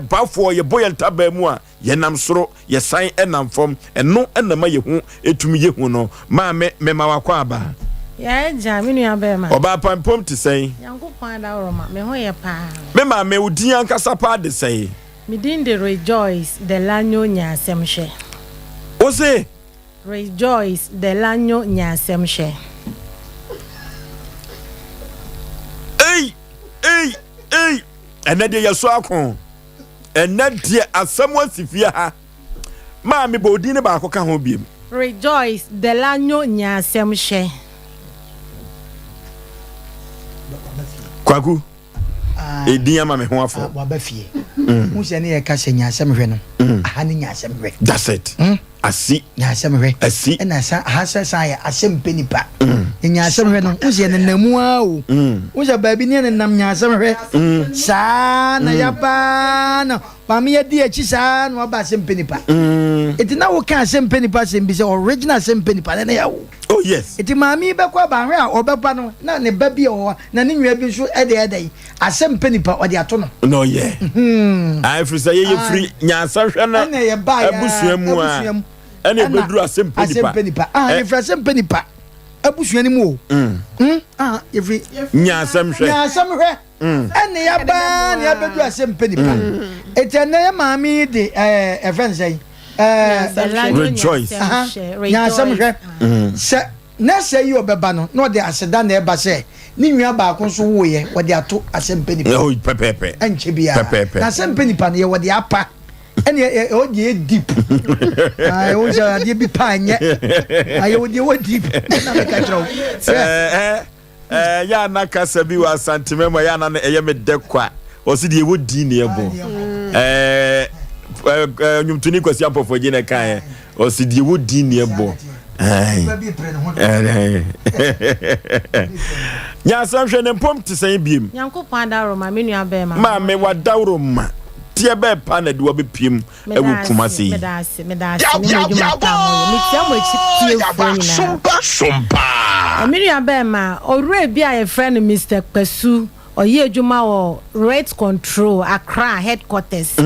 bafo ye boyenta ba mu a ye nam soro ye san enamfom eno enama ye hu etumi ye hu no ma me mawakwa aba ya jaminu ya be ma oba pampom ti sei yankopon da oroma me ho ye pa me ma me udi ankasa pa de sei me din de rejoice de lanyo nya asemhwe Osei rejoice de lanyo nya asemhwe enade yeso akon enade asamo sifia ha ma me bodi ne ba akoka ho biem rejoice de lanyo nya asemhwe kwaku edin ama me ho afọ wa ba fie mu se ne ye ka se nya asemhwe no aha ne nya asemhwe that's it asi nya asemhwe asi na sa ha sa ya Asem Mpe Nipa nya asemhwe no mu se ne namu a o mu se ba bi ne nam nya asemhwe sa na ya ba na pa me ye di echi sa no ba Asem Mpe Nipa eti na wo ka Asem Mpe Nipa se bi se original Asem Mpe Nipa na ya wo oh yes eti mami be kwa ba hwe a obepa no na ne ba bi o na ne nwa bi so ede Asem Mpe Nipa o de ato no no yeah I free say ye free nya asemhwe na abusua mu a ene beduru Asem Mpe Nipa ye free Asem Mpe Nipa abusua ni mu o ye free nya asemhwe ene ya ba ne beduru Asem Mpe Nipa eti na ye mami de friend say rejoice nya asemhwe se na se yi obeba no no de aseda na eba se ni nwa ba ko so wo ye wo de ato Asem Mpe Nipa oh pepepe enche bia na Asem Mpe Nipa ne wo de apa ene o de deep ai o ja de bi panye ai o de wo deep na me ka tro ya na kasa bi wa santimemo ya na eye me dekwa o si de wo di ne ebo nyumtuni kwasi apofo je na kan o si de wo di ne ebo nya sanhwe ne pom ti san biem yankopon da oroma me nua be ma me wadawro ma tie be pa na de wo be piem ewu kumase medase me dwuma ta mo me tia mo echi tie fo Sompa me nua be ma owure bi a ye friend Mr. Kpesu oye adwuma wo rate control Accra headquarters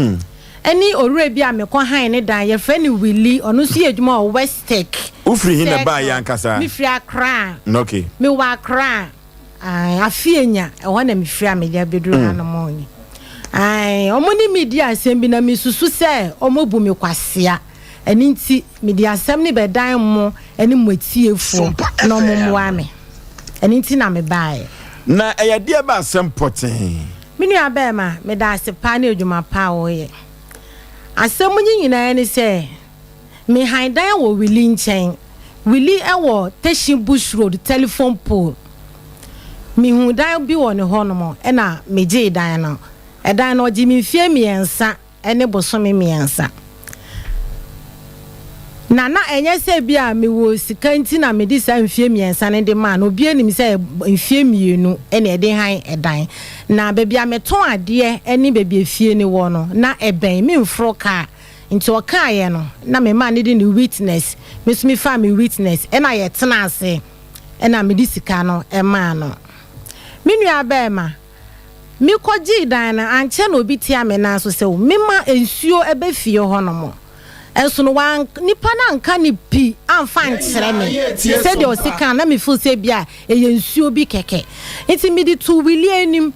any owure bi a me ko han ne dan ye friend Willy onu so ye adwuma wo West Tech ufri hin na ba yankasa me fri Accra okay me wa Accra afienya e ho na me fri a me dia beduru na no mo ni ai omoni media asem bi na misusu se omobu me kwasia eni nti media asem ni bedan mo eni mwetiefo no momwa me eni nti na me bae na eyade ba asem poten minu abema me da asepa na edwuma pa oye asem nyina ni se me handan wo Willie nchen Willie ewo Teshin Bush Road telephone pole mi hu dan bi wo ne hono e na meje dan no e dan no ji mi fie miensa ene bosome miensa na enye se bia me wo sika nti na me di sa mfie miensa ne de ma no bi anim se mfie mienu ene e de han e dan na bebia me ton ade ene bebia fie ni wo no na e ben me mfro ka nti o ka ye no na me ma ne di ni witness me so me fa me witness ena ye tena ase ena me di sika no e ma no minu abema mi koji dan na anche na obi tia me na so se o me ma ensuo ebe fie ho no mo enso no wan nipa na nka ni pi amfa nkyere me se de o sika na me fu se bia e ensuo bi keke nti mi di tu wili anim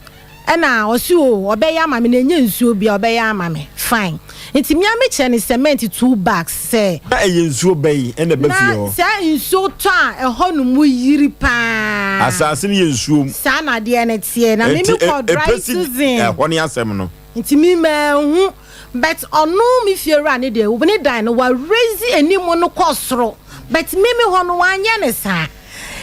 ena o si o obeya ma me na enye ensuo bia obeya ma me fine nti mi ame che ni cement 2 bags se na e ensuo bayi ene be fie ho na se ensuo to a e ho no mu yiri pa asase ni ensuo sa na de ene tie na me ko dry season ho ni asem no nti mi ma hu but onu mi fiera ne de wo ne dan no wa raise enimu no kosoro but me ho no wanye ne sa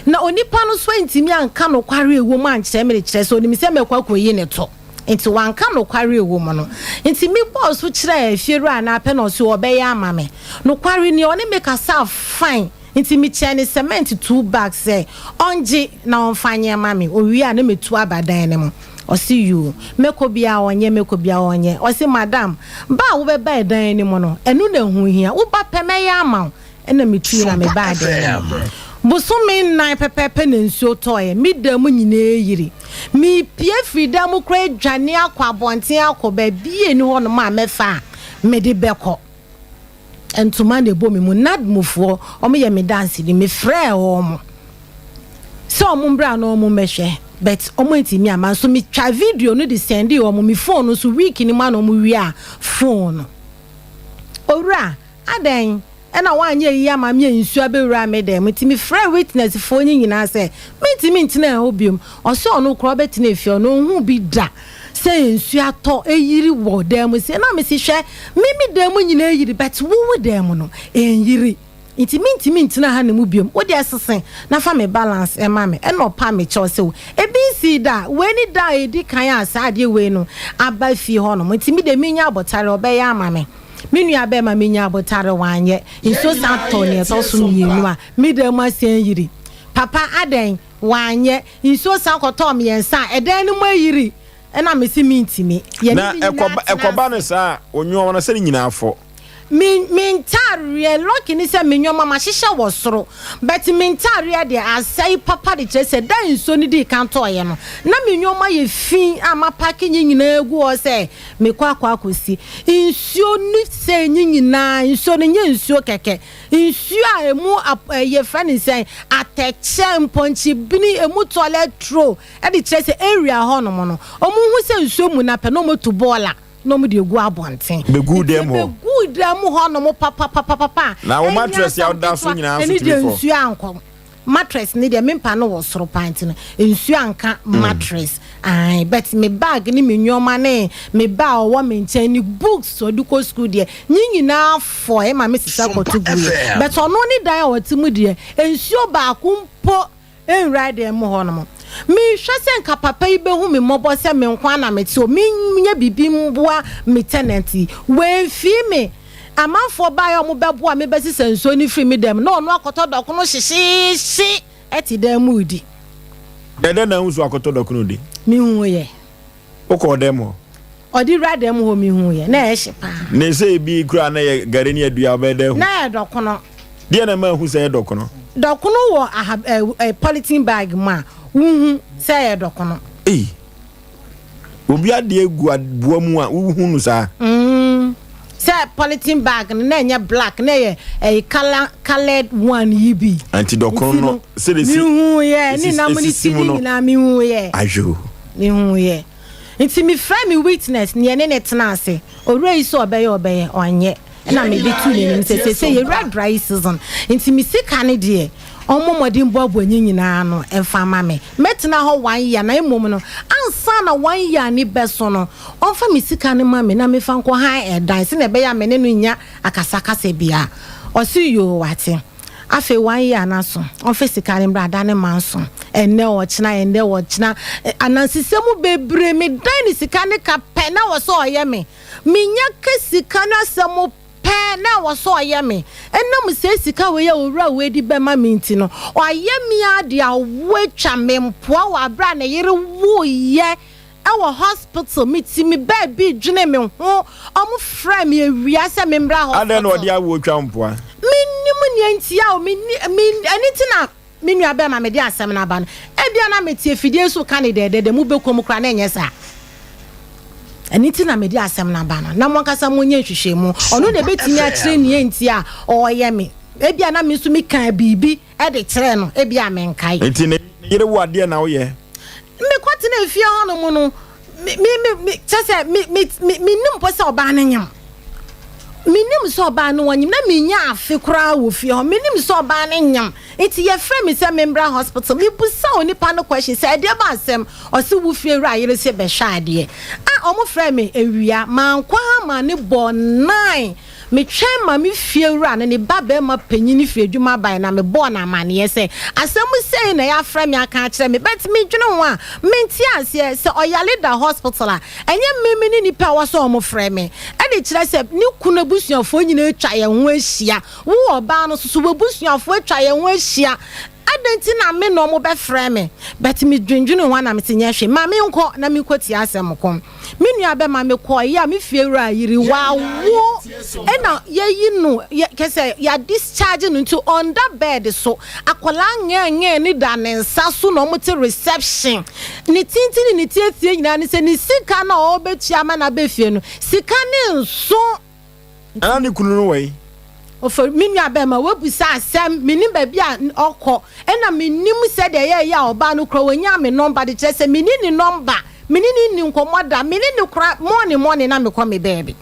na onipa no so ntimi anka no kware ewo ma ankyere me kyere so oni se me kwa koyi ne to nti wanka no kware ewo mo no nti mi boss so kyere fiera na pe no so obeya amame no kware ni oni make us fine nti mi kyere cement 2 bags say onje na onfanye amame owi a na metu abadan ne mo o see you meko bia onye o see madam ba wo be ba dan ni mo no enu na hu hia wo ba pemeya ama ena metu na me ba dan busumi nnan pepepe na nsuo toye midam nyina yiri mi pie freedom kra dwane akwa bonten akoba bie ni ho no ma mefa me de beko entuma na ebo me mu nadmufo o me ye me dance ni me frɛ o mo so o mo mbra na o mo mehwe but o mo ntimi ama so me twa video no de send o mo me phone so week ni ma no mo wi a phone owura adan ena wanye yi ama me nsu abewura me dem ntimi frɛ witness fo nyina se me ntimi ntina obiom o se ono kro betina efie no hu bi da se nsu ato eyiri wo dem se na me si hwɛ me dem nyina eyiri but wo dem no enyiri ntimi ntina ha ne mu biom wo de asesen na fa me balance e ma me e no pa me cho se wo e bi si da we ni da e di kan asade we no aba fi ho no ntimi de me nya abotare obeya ama me minu abema menya abotare wanye nso sato ne so so mienu a midem asen yiri papa aden wanye nso sakoto me yensa eden no mayiri na mesi mintimi na ekoba no sa onwo na se nyina afo Mintari lucky ni se minyo mama shisha wasoro but mintari de asai papa de chese dan so ni di kanto ye no na minyo ma ye fin ama paki nyina egu o se me kwa akosi nsuo ni se nyina nsuo ni nsuo keke nsuo a emu ye friend say ateche mponchi bini emu toilet throw e de chese area ho no mo no omu hu se nsuo mu na pe no motu bola no mu de egu abonten be good dem ho no mo papa na wo mattress ya da so nyina so tiri fo nsu anko mattress ni de mempa no wo soro pant no nsu anka mattress ai but me bag ni me nyoma ne me ba o wo me nchen ni books so duko school de nyina fo e ma me sisa koto gu but ono ni dan o timu de nsu ba akumpo enra de mo ho no mo mi hwese nka papa ibe hu me mobo se me nkwa na meti o mi nya bibi mboa me tenant we fi me amanfo ba ya mo beboa me besi senso ni free me dem no no akoto dokono hyehyehye eti dem mudi dede na unsu akoto dokono di mi hu ye oko dem o odi ra dem ho mi hu ye na ehye pa na se bi kura na ye gare ni adua obede hu na dokono de na ma hu se dokono wo a polythene bag ma say dokono obi ade egu aboa mu a hu nu sa say polythene bag na nya black na ye a colored one yibi anti dokono no se de si hu ye ni na muni ti ni na mi hu ye ajo ni hu ye nti me frame me witness ne ne tena ase owura yi so obeye onye na me de tu ne say ye red dry season nti me sika ne de omomodin bobo nyina no emfa ma me metena ho 1 year na emom no ansa na 1 year ni beso no onfa me sika ne ma me na me fa nko han edan se na be ya me ne no nya akasakasa bia osi yo wate afe 1 year na so onfa sika ne brada ne manso enne wo china anansisemu bebre me dan ni sika ne ka pe na wo so oye me nya ka sika na semu na was so yummy and no say sika we owura we di be ma minti no oyemi ade a wecha mempoa wa bra na yere wo ye our hospital meet me baby dwene me ho omo fra me awia se me mbra hospital ade no ode a wo twa mpoa minnimu nyantia o anything na me nua be ma me di asem na ba no e bia na metie fidie so candidate de mu be kom kra na nyesa anything na me di asem na ba na mo kasa mo nya hwehwemu ono na betimi a kire ne enti a oye me e bia na me so me kan bibi e de kire no e bia me nkai enti ne yire wo ade na wo ye me kwati na efie ho no mu no me chese me nim po se oba na nyam me nim so oba no wanyim na me nya afi kra wo fie ho me nim so oba na nyam enti ye frɛ me se membra hospital me busa oni pa no question se ade ba asem o se wo fie ra yere se be hwa ade a omo frɛ me ewia man kwa ma ne bo 9 me twɛn ma me fie ra ne ba be ma panyini fie dwuma ban na me bo na ma ne se asem sei na ya frɛ me aka kyerɛ me bet me dwene ho a menti ase se oyale da hospital a enye me ni nipa wo so omo frɛ me e de kyerɛ se ni kuna busuafo nyina atwa ye ho ahia wo oba no so busuafo atwa ye ho ahia adenti na me no mo be frɛ me bet me dwendwene ho na me tinya hwe ma me nko na me kwoti asem kom me nua be ma me ko ya me fie ra yiri wa wo e na ye yi no kese ya discharge no to on that bed so akola nge ni da ne nsa so no mo te reception ni tintini ni tietie nyina ni se ni sika na o be tia ma na be fie no sika ne nso ana ni kunu no wei for minya be ma wabusa asem minim ba bia okọ ena minim se de ye ya oba no kro wanya me number de che se mini ni number mini ni nkomoda mini ni kra morning na me kwa me baby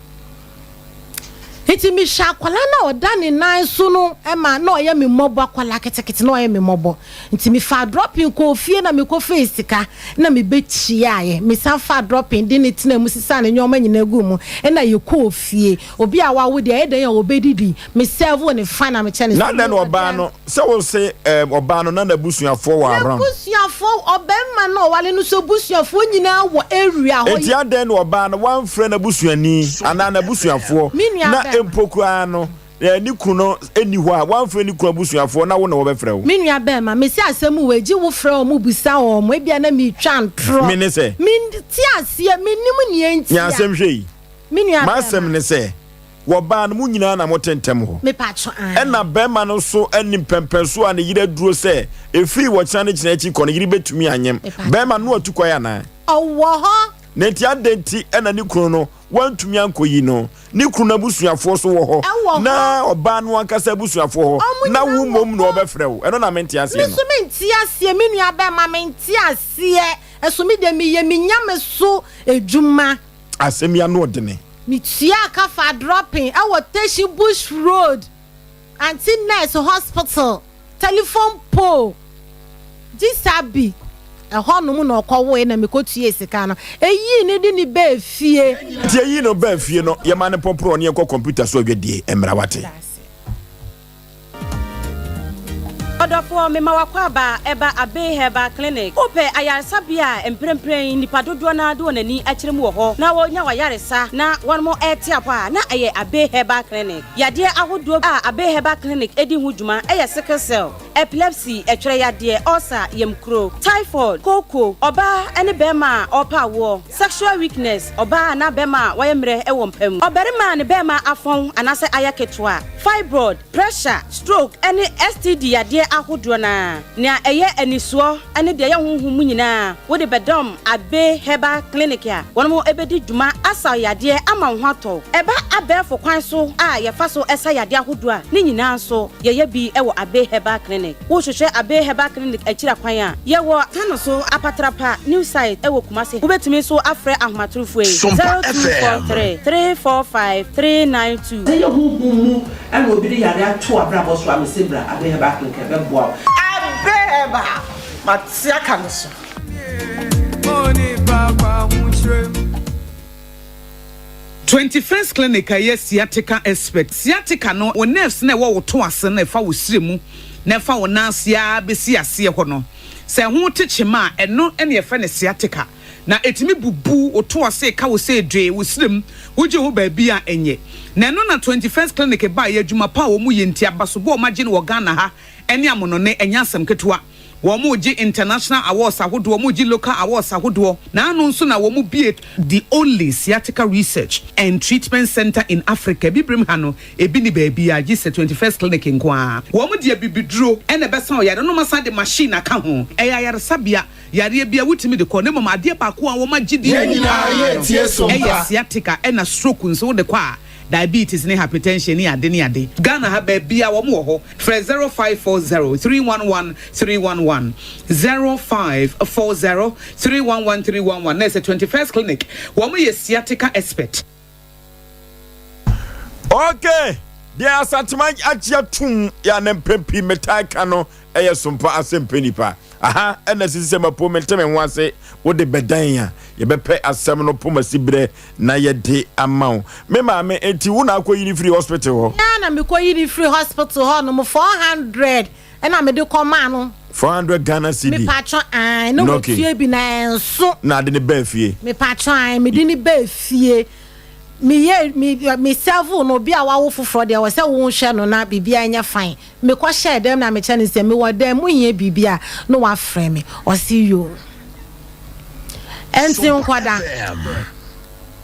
iti mi sha kwala na oda ni nan so no e ma na oye me mobo akwala ketekete na oye me mobo iti mi fa dropping ko fie na me ko face ka na me bechi aye me san fa dropping di ni tina mu sisa na nyoma nyina gu mu e na ye ko fie obi a wa wo de e den ya obedidi me serve ne fa na me chene na den oba no se wo se oba no na busuafo wa around busuafo obemma na wale no so busuafo nyina wo area ho enti aden oba no wan frɛ na busuani ana na busuafo na empokua no ni kuno eni ho a wan frɛ ni kura busuafo na wo na wo be frɛ wo me nua be ma me si asem we gi wo frɛ wo mu busa wo mo bia na me twa ntro me ne se me ti asie me nim ne enti ya asem hwe yi me nua ma asem ne se wo ba no mu nyina na mo tentem ho me pacho e na be ma no so eni pempenso a ne yire duro se efiri wo kyan ne kina chi kɔ ne yire betumi anyem be ma no atukɔ ya na owo ho nenti adenti ena ni kunu no wantumi ankoyi no ni kunu na busuafo so wo ho na oba no ankasa busuafo ho na wo mom no obefrɛ wo eno na menti ase no so menti ase me nua ba ma menti ase eso me de me ye me nyame so edwuma asem ya no odene me tia ka fa dropping awo Teshi Bush Road anti-nurse hospital telephone pole disabi ehonum na okwowo na mekotu esika no eyi ni di ni be fie tie yi no be fie no ye ma ne popro ne ekọ computer so adwadie emra wate Odofo me mawakwa ba eba Abe Herbal Clinic ope ayaresa bia emprempren nipa dodo na do nani akirem wo ho na wonya wayaresa na wonmo etiapa na aye Abe Herbal Clinic yade ahodo a Abe Herbal Clinic edi hudwuma eye sickle cell epilepsy etwere yade ulcer yemkro typhoid koko oba ene bema opa wo sexual weakness oba na bema wayemre ewo mpam oberima ne bema afon anase ayaketwa fibroid pressure stroke ene STD yade ahodo na eye anisuo ene de ye honhom nyina wo de bedom Abe Herbal Clinic ya wonmo ebedi dwuma asa yade ama hwato eba abefo kwan so a ye fa so esa yade ahodo a ne nyina so ye bi ewo Abe Herbal Clinic clinic wo hwehwe abe herbal clinic akira kwan a ye wo tano so apatrapa new site e wo Kumase wo betumi so afre ahomatorofo 0243 345 392 say hu and obi de yare ato abrabo so amesebra abe herbal clinic e be boa abeba matia kan so money papa hunchwe 21st clinic aye sciatica expert sciatica no wo nerves na wo to ase na fa wo siremu na fa wo nansia besi ase ho no se ho techema eno ene ye fa ne sciatica na etimi bubu wo to ase ka wo se dwe wo sirem wo je ho ba bi a enye na eno na 21st clinic ba ye adwuma pa wo mu ye ntia baso bo ma gye no wo Ghana ha ene amono ne enya asem ketewa Womuji international awards ahodo womuji local awards ahodo na anu nso na womu be the only sciatica research and treatment center in Africa bibrim ha no ebi ni baabi a gise 21st clinic nkwa womu de bibiduro ene besa o yare no masa de machine aka ho eya yare sabia yare bia wutimi de ko ne mama ade pa ko a wo magidi eya sciatica ena stroke nso de kwa diabetes ne hypertension ni ade Ghana ha ba bia wo mo ho 0540 311 311 0540 311 311 na 21st clinic wo mo ye sciatica expert. Okay, there are santiman achia tum ya nempempi metaka no eye Sompa Asem Mpe Nipa. Aha, ena sisi ma po menteme nwase wo de bedan ya ye bepe asem no po masibre na ye de amount. Me ma me enti wo na akoyi free hospital ho. Na me koyi free hospital ho no 400 ena me de koma no 400 Ghana cedi. Me patcho an no fie bi na enso. Na de ne ba fie. Me patcho an me de ni ba fie. Me serve no bia wa wo foforo de wo se wo hwe no na bibia anya fine me ko share dem na me chane se me wo dem mu hie bibia no wa frɛ me o see you enti nkwada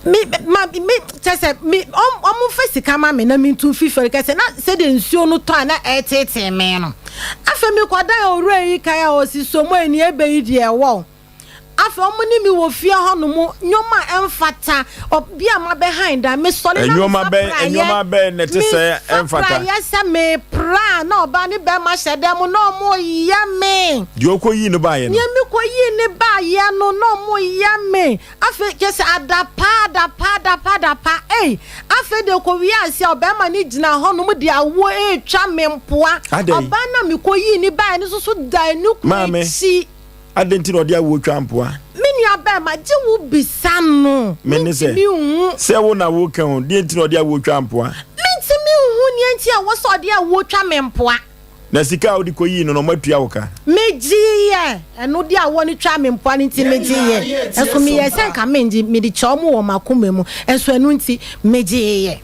me tese me omu fesi kama me na me tu fifere kese na se de nsuo no to na etete me no afa me kwada owura yi kai a osiso mo ani ebe yi de ewo afa omuni mi wo fie ho no mo nyoma emfata obia ma behind da me sole na nyoma be ne te se emfata ya se me pra na oba ni be ma hyede mo no mo ya me di okoyi no ba ye no ye mi koyi ni ba ye no mo ya me afa kese adapa afa de ko wi ase oba ma ni gina ho no mo de awo etwa me mpoa oba na mi koyi ni ba ni so da nu ku chi adenti no dia wo twampoa mini aba ma je wo bisano meni se wo na wo kan de enti no dia wo twampoa menti mi hu ni enti a wo so dia wo twa mempoa na sika odi koyi no matua wo ka mejiye eno dia wo ni twa mempoa ni ti mejiye enso mi yesen ka menji mi di chomo wo makomemu enso enu nti mejiye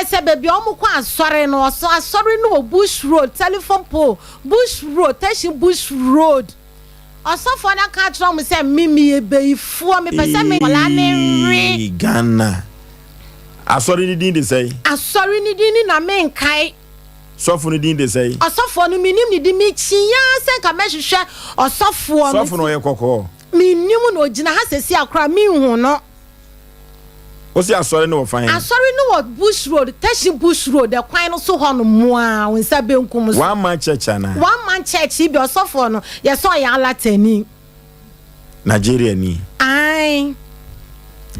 se baby omu kwa asore no so asore no Bush Road telephone pole Bush Road station Bush Road osofo na ka tro mu se mimi ebeifuo me pese me wala ne ri Ghana asore ni din de sei asore ni din na me nkai sofo ni din de sei osofo no minim ni di mi chia se ka me hwehwe osofo no sofo no ye kokko minim no gina ha sesi akra mi hu no Osi asori no fine. Asori no Bush Road, Teshi Bush Road, the kwan no so hono moa, when sabe nkum so. One man church na. One man church bi osofo no, ye so ya latani. Nigeria ni. Ai.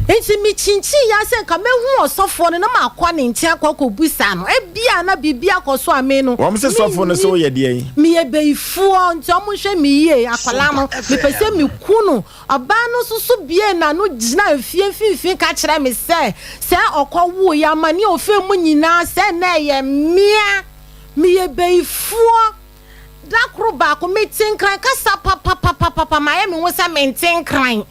Enti mi chinchi ya se ka mehu osofo no na ma akwa ne ntia akwa busa no. E bia na bibia akoso ame no. Wo mse sofo no so ye de yi. Mi ebeifuo nti omo hwe mi ye akwala no. Mi pese mi kunu. Aba no susu bie na no gina efie ka kire me se okwo ya mani ofe mu nyina se na ye mia mi ebeifuo dakro ba ko metinkran kasa papa ma ye me wo se mentinkran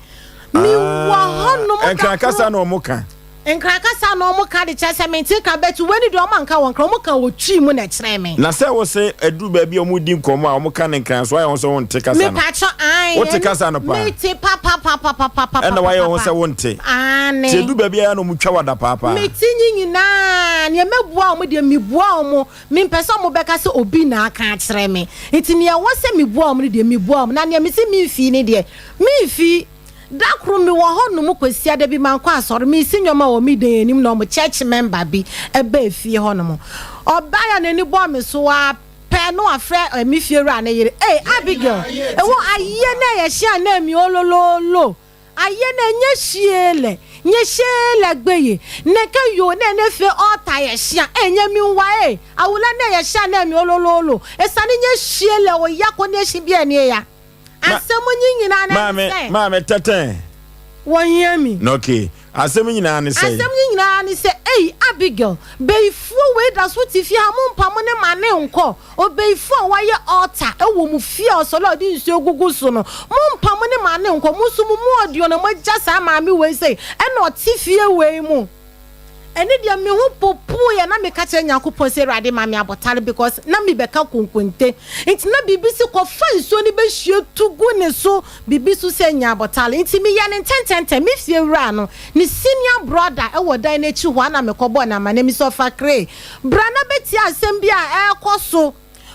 mi wo hono mo ka kasa no mo ka enkrakasa no mo ka de chese mentinkran betu weni de o manka won kra mo ka wo twi mu na kire me na se wo se edu ba bi o mu di nkomo a mo ka ne nkran so ayo so won te kasa no me pacho ai wo te kasa no pa me te papa ena wa yo se won te ane te edu ba bi ya no mu twa wada papa me tinyi nyina ne mebua o mo de mebua o mo me mpese o mo beka se obi na aka kire me enti ne wo se mebua o mo de mebua o na ne me se me fi ne de me fi dakru mi wo hono mu kwasia da bi man kwa asore mi sinwoma wo mi den enim no mo church member bi ebe fie hono mo oba ya nani bo mi so a pe no afre mi fiera na yere Abigail e wo aye na ye hia na mi olololo aye na nye shiele gbeye ne ka yo ne fe altar ye hia enye mi nwa awula na ye hia na mi olololo esane nye shiele wo yakọ na shi bia ne ya asemu nyina na mame tete won hear me okay asemu nyina na say Abigail beifu we da so ti fi amumpa mo ne mane nko o beifu wa ye altar ewo mu fi osolo di nsu ogugu so no mumpa mo ne mane nko musumu mu odio na magya sa maami we say e na oti fie we mu eni dia me hu popu ye na me ka che Nyankopon se rade maami abotale because na me beka konkonte nti na bibisi ko fa nsu ni be hie tugu ne so bibisu se nya abotale nti me ya ne tentente me fie wura no ni senior brother e wodan na chi ho na me kobo na ma na mi so fa kre bra na beti asem bia e koso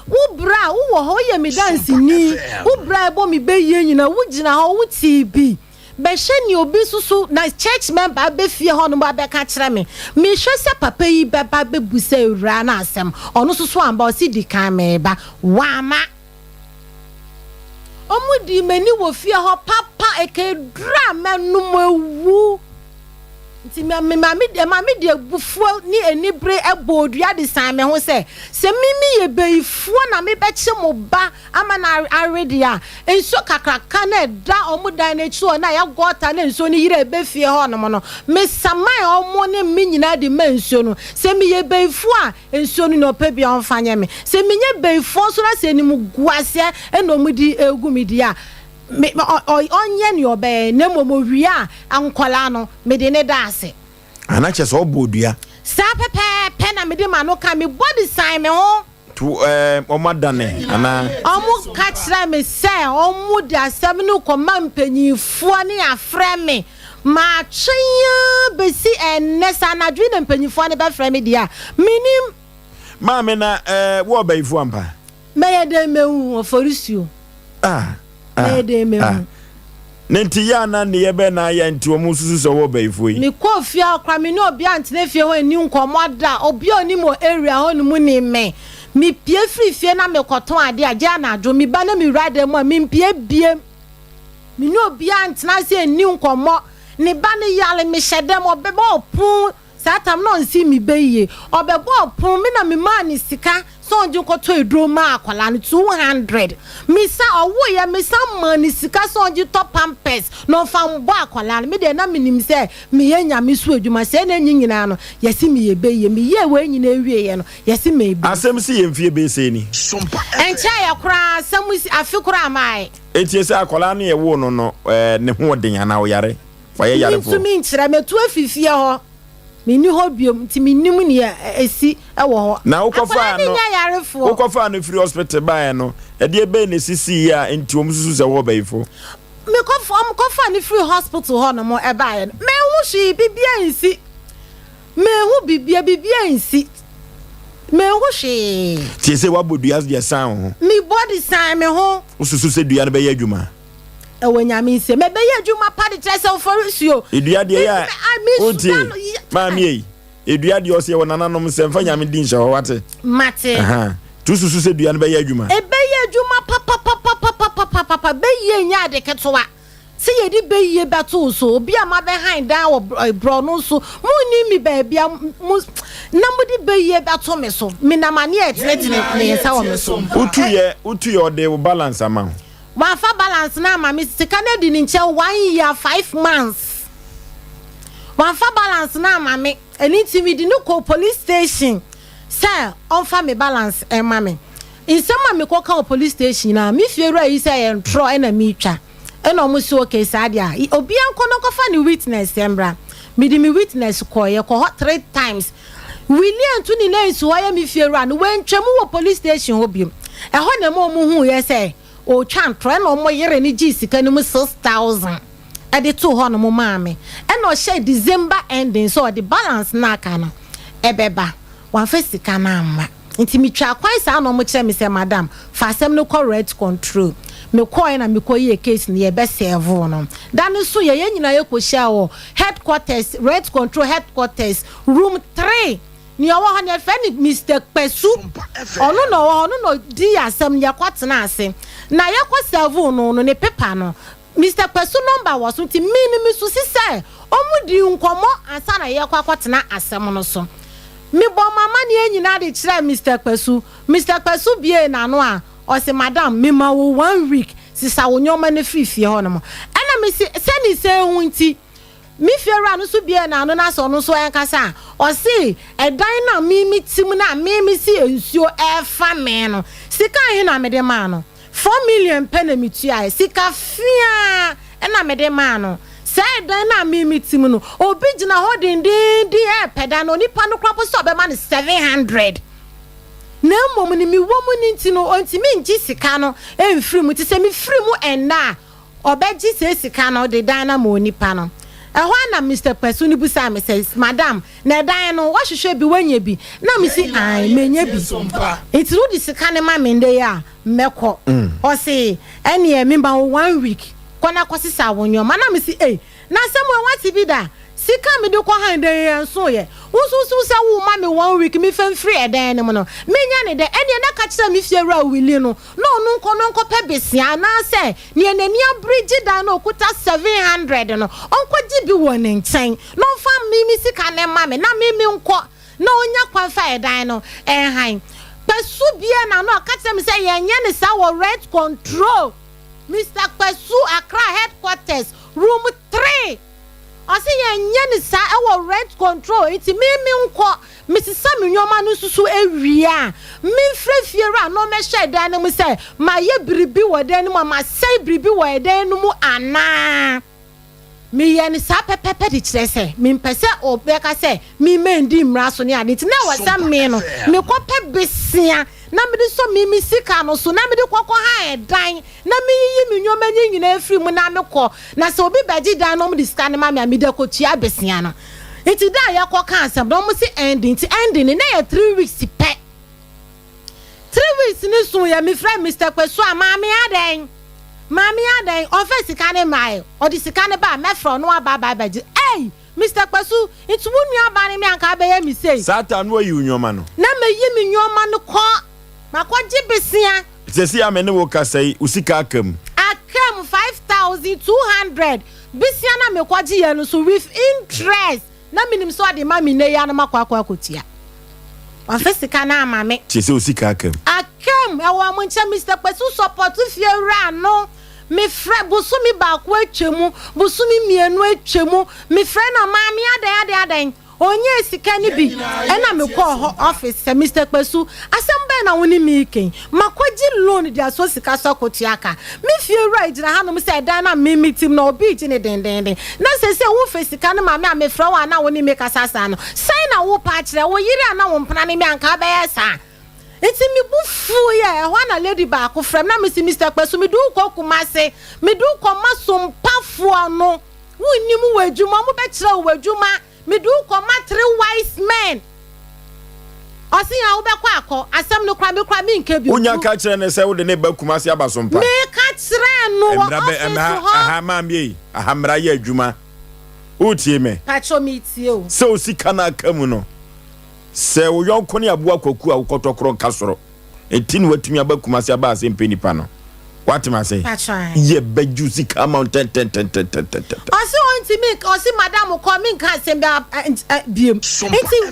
wo bra wo ho ye me dance ni wo bra e bo me be ye nyina wo gina ho wo TB Besheni obi susu na church member be fie ho no ba be ka kire me hwe se papa yi be ba be busa ewura na asem ono susu amba o si di kan me ba wama omudi mani wo fie ho papa ekedra menum ewu nti mami de bufuo ni enibre ebodua de san me ho se mimi ye beifuo na me be che mo ba ama na already a enso kakraka na da omudan na chi na ya gota na enso ni yire be fie ho no mo me samai omo ne mi nyina de manso no se mi ye beifuo a enso ni no pa bia onfanye me se mi nye beifuo so na se ni mu guase e no mudi egu mi dia me onye ni obe na momo wia ankola no me de ne daase anache so bodua sa pepe na me de ma no ka me body sign me ho to omadane ana omu ka kire me se omu de asem no koma mpanyifo ne afre me ma twen besi enesa na dwi ne mpanyifo ne be fre me dia minim ma me na wo baifo ampa me ye de mehu Oforisuo nenti ya na ne ye be na ya nti omu susu so wo baifo yi mi ko fia kwa mi no obi antene fie ho ani nkomoda obi oni mo area ho no mu ni me mi pie free fie na me koton ade agya na adwo mi ba na mi rade mo mi pie bie mi no obi antena se ani nkomo ne ba ne yale mi hyede mo be ba opun satam no nsi mi beye obebo opun mi na mi ma ni sika so nju koto edro ma akwala ni 200 mi sa owo ye mi sa ma ni sika so nju top pampers no fa mbo akwala mi de na minim se mi ye nya mi su adwuma se na nyina no yesi mi ye beye mi ye we nyina ewie ye no yesi me bi asem si ye mfie be se ni Sompa encha ye kura asem si afikura mai etie se akwala na ye wo no ne ho den ana wo yare fa ye yare fo mi nkyira metu afifie ho mini hobium ti minim ni esi ewo ho na ukofa no free hospital ba no e de be ne sisi ya enti omsusu se wo baifo me kofa ni free hospital ho no mo e ba ye me hu shi bibia nsi me hu bibia nsi me hu shi ti se wa bodua de san ho mi body sign me ho ususu se dua no be ye adwuma ewanyame se me be ye adwuma pa de trese Oforisuo edua de ya oti mami e edua de o se wonananom se mfa nyame din hye ho wate mate tu susu se dua no be ye adwuma e be ye adwuma papa be ye nya de ketoa se ye di be ye beto so obi ama be han dan wo bro no so mu ni mi ba bia na mu di be ye beto me so me na mane e tretine ne sa wo me so utu ye o de balance ama wa fa balance na ma mi sika na di ni nche 1 year 5 months wa fa balance na ma mi eni ti mi di no ko police station sir on fa me balance e ma mi insema me ko ka police station na mi fieru ayi say en tro e na mi twa e na mo si okay sa dia obi anko no ko fa ni witness embra mi di mi witness ko ye ko 3 times William tu ni na nsu ho ya mi fieru an wen twam wo police station ho biem e ho na mo hu ye say o chan try no mo yere ni gi sika ni mu 6000 e de to ho no mo maame e no share December ending so the balance na aka no e beba wan fa sika na amma nti mi twa kwai sa no mo kire mi say madam fa asem no correct control me koy na me koy case ni e be serve no dan so ye nyina ye ko hia wo headquarters red control headquarters room 3 ni owo ho ne fe ni Mr. Pesu ono no di asem ye kwatena ase na ye kwa serve no ne paper no Mr. Pesu number was nti mi so sise omudi nkomo ansa na ye kwa kwatena asem no so mi bo mama ni enyina de kire Mr. Pesu bie na no a o se madam mi ma wo 1 week sisa wo nyoma na fifie ho no mo ana mi se ni se hu nti mi fiera no so bie na no na so no so enkasa o se edan na mi tim na mi si ensuo e fa me no sika he na me de ma no 4 million penny mi tua sika fia e na me de ma no say edan na mi tim no obi gina ho din e peda no nipa no krapo so be ma no 700 na mom ni mi wo mu ni nti no onti mi nji sika no emfiri mu ti se mi firi mu enna obeji se sika no de dan na mo nipa no ehwa na Mr. Pesu ni busa me says madam na dan no wa hwehwe bi wanya bi na me si ai menya bi it ru di sika ne ma me nde ya meko o se ene e me ba 1 week kona kwasisa wonyo ma na me si na semwe wati bi da sika me de ko han de enso ye ususu se wo ma me 1 week me fam free edan ne mo no menya ne de ene na ka kira me fie ra wili no no nko pe besia na se ne enani abridge dan no kuta 700 no onko gi bi wo ne nchen no fa mi sika ne ma me na mi nko na onya kwanfa edan no han Pesu bia na no ka kira me se ye nya ne sa wo red control Mr. Pesu Accra headquarters room 3 Ose ye nya ni sa e red control iti mi nko Mrs. Sam nyoma no susu ewia mi frefie no me hye dan mu se ma ye biribi wo dan mu ma sei biribi wo dan mu ana mi ye ni sa pepepe di kire se mi mpese obeka se mi mendi mra so ne ade ti na wasa mi no mi ko pe besia na me de so mi sika no so na me de kokko ha edan na me yi mi nyoma nyina afiri mu na me ko na se obi baji dan no me de sika ne ma me de ko tua besia no iti da ya ko kan asem no mo si ending na ya 3 weeks pe 3 weeks ni so ya mi friend Mr. Pesu amami adan office sika ne mai o di sika ne ba me fro no aba baji Mr. Pesu itu wunu aba ne me anka ba ya mi sei Satan no yi nyoma no na me yi mi nyoma no ko makwaji besia sesi amene wo kasai usika akam 5,200 besia na me kwaji ye no so with interest na minim so ade ma mi ne ya na makwa akotia afesika na amame sesi usika akam e wo mo nche Mr. Pesu support fie ra no me fre busumi ba ko atwemu busumi mienu atwemu me fre na maami adan onye sika ni bi ena me ko office Mr. Pesu Asem Mpe na woni mi ken makwaji loan dia so sika so kotiaka me fie right na hanom se dan na me meeting na obi ji ne den na se wo fe sika na maami me fre wa na woni me kasasa no sai na wo pa kire wo yiri na wo mpana ne me anka ba yesa enti mi bufu ye ho na lady ba ko frem na me si Mr. Pesu mi du ko kumase mi du ko masompa fo ano wonni mu wadwuma mu be kire wadwuma me do come 3 wise men osi ya wo be kwa akọ asem no kra me nke bi unya ka kire ne se wo de ne ba kumase abasompa me ka kire no wo office aha mamie aha mra ye adwuma utie me pacho mi tie o se osika na akamu no se wo yonko ne abu akwaku a wokotokro kasoro etini watumi abakumase aba Asem Mpe Nipa no what am I say? Ye bejusi come on ten. Osi onti make osi madam come in kan sem biem. Enti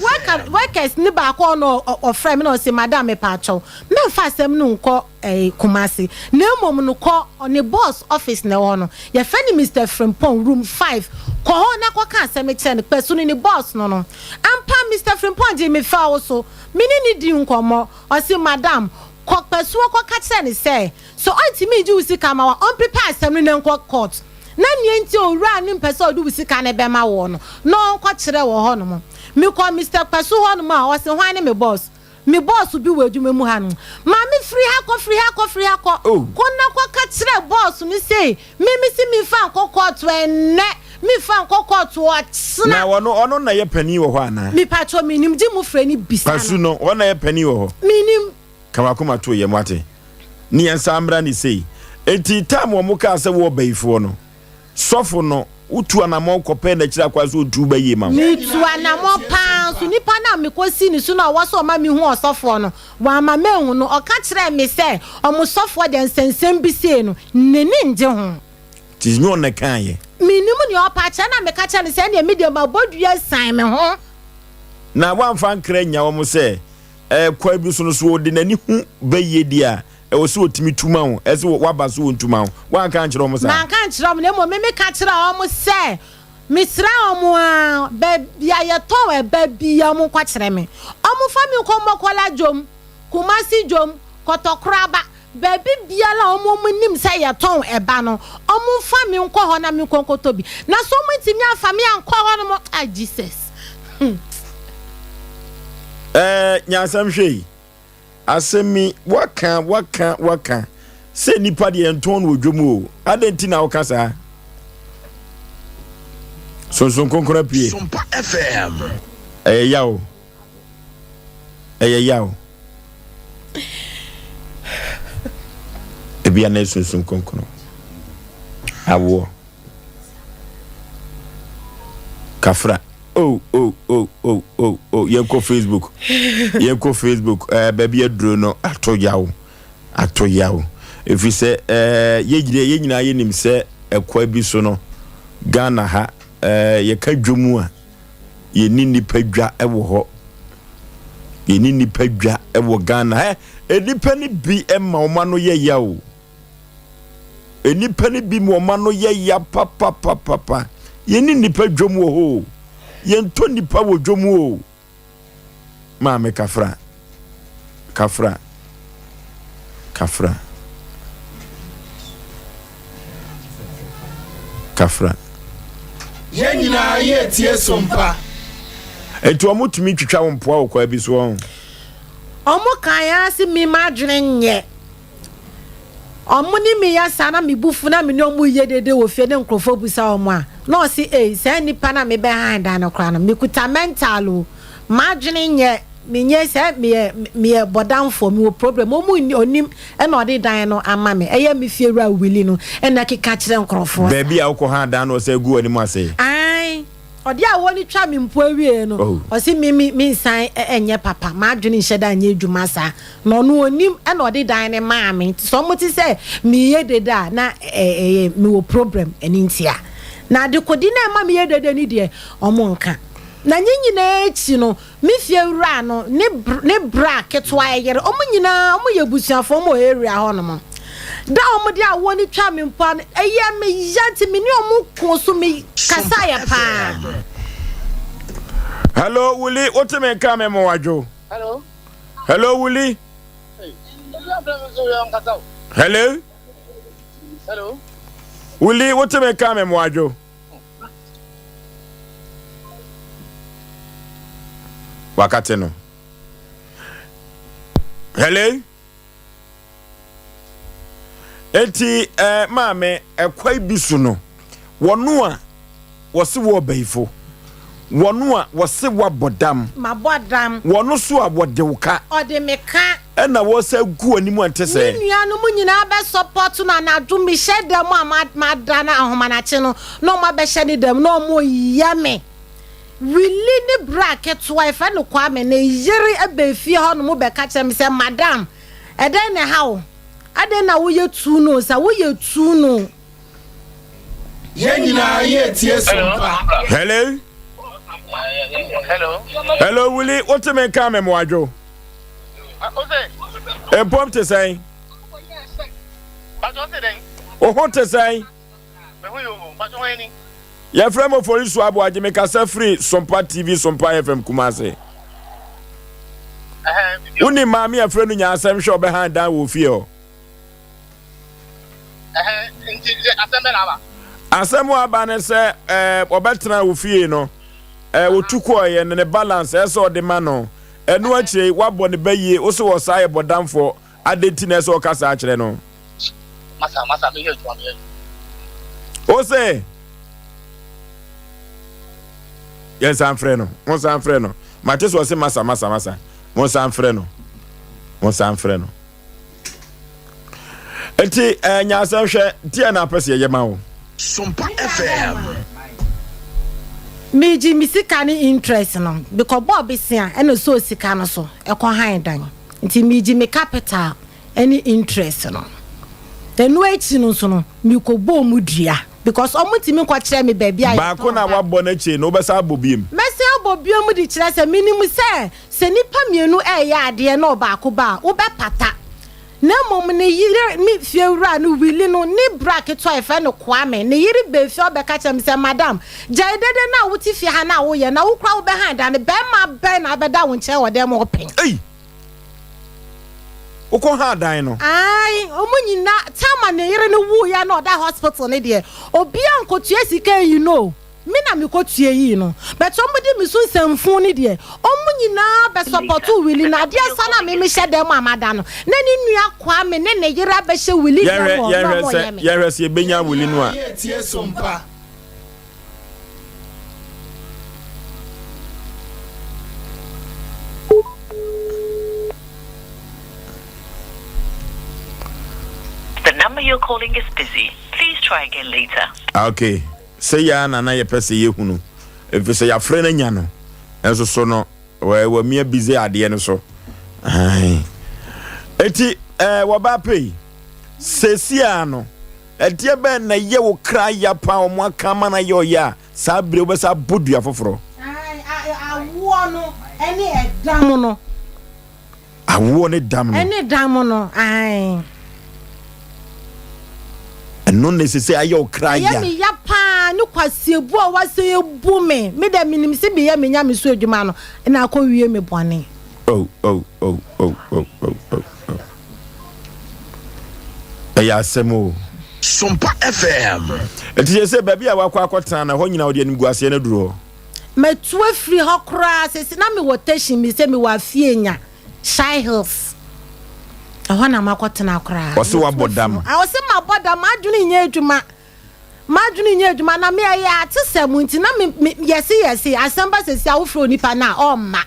workers ni ba ko no ofrem na osi madam me pacho. Me fa sem no nko Kumasi. Na mom no ko on the boss office na ho no. Ye fa ni Mr. Frimpong room 5. Ko ho na ko kan sem che ne pesu ni boss no. Ampa Mr. Frimpong je me fa also. Me ni di nkomo osi madam ko pesu ko ka che ne say so anti me ji usika ma on prepare asem no nko court na nie nti owura ni mpese odu usika ne be ma wo no nko kire wo ho no mo me ko Mr. Pesu ho no ma o se hwan ne me boss bi wo adwuma mu ha no ma me free ha ko ko na ko ka kire boss ni say me si mi fa nko court enne mi fa nko court wo tsna na ono na ye pani wo ho ana mi patcho mi nim ji mu frɛ ni bisa Pesu no ono ye pani wo ho mi nim kama kuma to ye mwate ni ensa amra ni sei enti time wo muka se wo baifo no sofo no utu anamo kope na kira kwa so tu ba ye ma ni tu anamo pa so nipa na me kosi ni so na wo so ma me hu osofo no wa ma me hu no o ka kire me se o mo sofo de nsensem bi se no neni nje ho tinyo na kan ye minimu ni o pa cha na me ka cha ni se na media ma bodua san me ho na wan fan kra nya wo mo se kwa bi so no so de nani hu ba ye dia e wo so otimi tuma ho e se wa ba so ntuma ho wan kan kire wo mo sa man kan kire wo mo me ka kire wo mo se misra omo a bia ye ton e ba bia mo kwa kire me omo fa mi ko mokola jom kumasi jom kotokraba baby bia la omo nim se ye ton e ba no omo fa mi nko ho na mi konkoto bi na so mo ntimi afa mi anko ho no mo ah Jesus nyasam hwei asemi waka se nipa de enton wo dwomu o adenti na wokasa sonson konkora pie Sompa FM yaw ebia na sonson konkora awo kafra oh yeko Facebook baby adro no ato yaw efi se ye nyina ye nim se ekwa bi so no Ghana ha ye ka dwomu a ye ni nipa dwa ewo ho ye ni nipa dwa ewo Ghana enipa ni bi emma oma no ye yaw enipa ni bi mo oma no ye ya papa ye ni nipa dwomu ho yento nipa wo dwomu o maame kafra Yenyina ye tie Sompa etu omutumi twitwa wo mpoa wo kwa bi so on omo kan ya si mi madwene nye omo ni mi ya sana mi bufu na mi no mu ye dede wo fie ne nkrofo busa omo a no si se nipa na me be handa no kra no mi kuta mental madwene nye mi nye se mi bodamfo mi wo problem omo onim e na ode dan no ama me eye mi fie wura wili no e na keka kire nkrofo baby a wo handa no se gu ani mu ase ai odi a woni twa mi mpo awie no o si mi san enye papa madwene nheda anye dwuma sa no no onim e na ode dan ne maame so mo ti se mi ye deda na mi wo problem eni ntia na de kodi na ma mi ye deda ni de omo nka na nyina echi no mi fie wura no ne bra ketwa yere omo nyina omo ye busuafo mo area ho no mo da omo de a woni twa mi mpo eye me yanti mi ni omo ko so mi kasa ya pa hello Willie what me ka me mo wajo hello Willie hello Willie what me ka me mo wajo wakati no hello eti maame ekwai bisu no wono a wose wo baifo wono a wose wo bodam mabodam wono so a wodewka ode meka na wose gu animu antese nuanu mu nyina be support na nadu mi shedem amada na ahomanache no no ma be shedi dem no mo yame really ni bracket wife no kwa me na yiri abefie ho no mo be ka chem se madam eden ne hawo ade na wo ye tu no sa wo ye tu no Yenyina ye tie Sompa hello Willie what me ka me mo ajo Osei pom te sai o ho te sai me hu yo ba so eni ya frame Oforisuo Aboagye me kasa free Sompa TV Sompa FM Kumase uni mami ya frame nya asem hwe obehanda wo fie o asem aba ne se obetena wo fie no wotuko ye ne balance eso de ma no enu akire wabo ne baye wo so wo sai bodamfo adenti na eso kasa akire no masa me heju am ye Osei yes am freno mo san freno Matthew was say masa mo san freno enti nya san hwe tie na pese ye ma wo Sompa FM Meji misika ni interest no because Bob is here and so sika no so e ko han dan nti meji me capital any interest no then no echi no so no mi ko bo mu dua because omutimi kwa kire me baby ayi ba ko na wa bo na chi no be sa bobiem mesi abobiem mu di kire se minimum se nipa mienu e ya ade na ba ko ba wo be pata na mom ne yire mi fiewura no wili no ni bracket to efe no kwame ne yire be fi obeka chem se madam jaidede na wuti fi ha na wo ye na wo kwa wo be handa ne be ma be na be da wo nche wo dem open uko ha dan no ai omunyina tama ne yire no wu ya na oda hospital ne de obi ankotu esika you know me na me kotue yi no but somebody me so semfun ni de omunyina be support wili na de sana me hye dem amada no na ni nua kwa me ne yire be hye wili no ya rese e benya wili no a tie Sompa. The number you're calling is busy. Please try again later. Okay. Say ya na ye pese ye hunu. If say ya frɛ na nya no. Enso so no we me busy ade no so. Ai. Eti wo ba pay. Sesia no. Eti be na ye wo kra ya pa o mo aka ma na ye ya. Sa bre wo sa bodu afoforo. Ai awo no eni edam no. Awo ne dam no. Eni dam no. Ai. No necessary ayo cry ya me ya pa no kwase bu o wase bu me da minim se be ya me nya me so adwuma no na akọ wie me bone oh ya Asem Sompa FM eti se baby a wakọ akọtan na ho nyina odi anim guase na duro metu afri ho kra se na me wotation me se me wa fie nya Shy Hills ahona makotena akra wose wabodam awose mabodam adwene nya adwuma na me ya atesam nti na me yesi asamba sesi awofro nipa na omma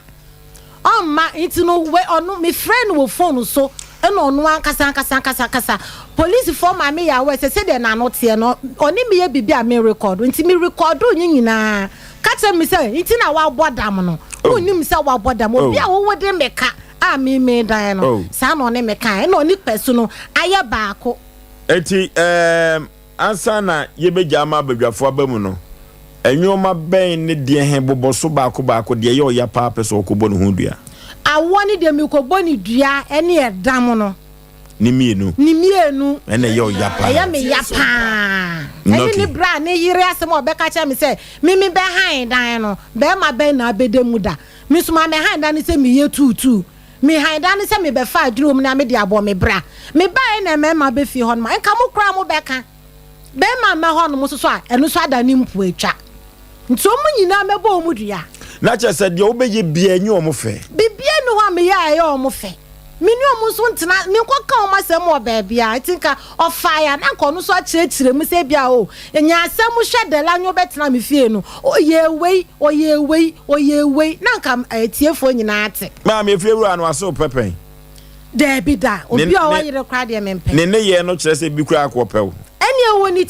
nti no we onu me friend wo phone so eno onu ankasa police form me ya we se de na no te no oni me ye bibia me record nti me record nyina kacha me se nti na wabodam no onim se wabodam obi a wo de meka me dan no sa no ne me kan no ni pesu no aye baako eti ansa na ye beja ma badwafo abamu no enwoma ben ne de he boboso baako de ye oya pa peso okobo no hundua awo ni de mi kobo ni dua ene edam no ni mienu ene ye oya pa aye me ya pa ene ni bra ne yire asem obeka cha me se mi be han dan no be ma ben na abedemu da mi suma me han dan se mi ye tutu me haida ne se me be fa aduro mu na me de abo me bra me ba na me ma be fi hon ma enka mo kra mo beka be ma me hon mo so a eno so ada ni mpu atwa nti o mu nyina me bo mu dua na che se de o be ye bia nyi o mo fe bibia no ho me ya ye o mo fe me ni o mo so ntina me ko ka o ma se mo ba bia tinka o fire na ko no so a chire mu se bia o nya asem hwe de la nyo betena me fie no o ye wei na nka tiefo nyina ate ma me fie wura no aso pepen de bi da obi o wa yire kra de me mpe ne ye no kire se bi kra akwopew eni ewo ni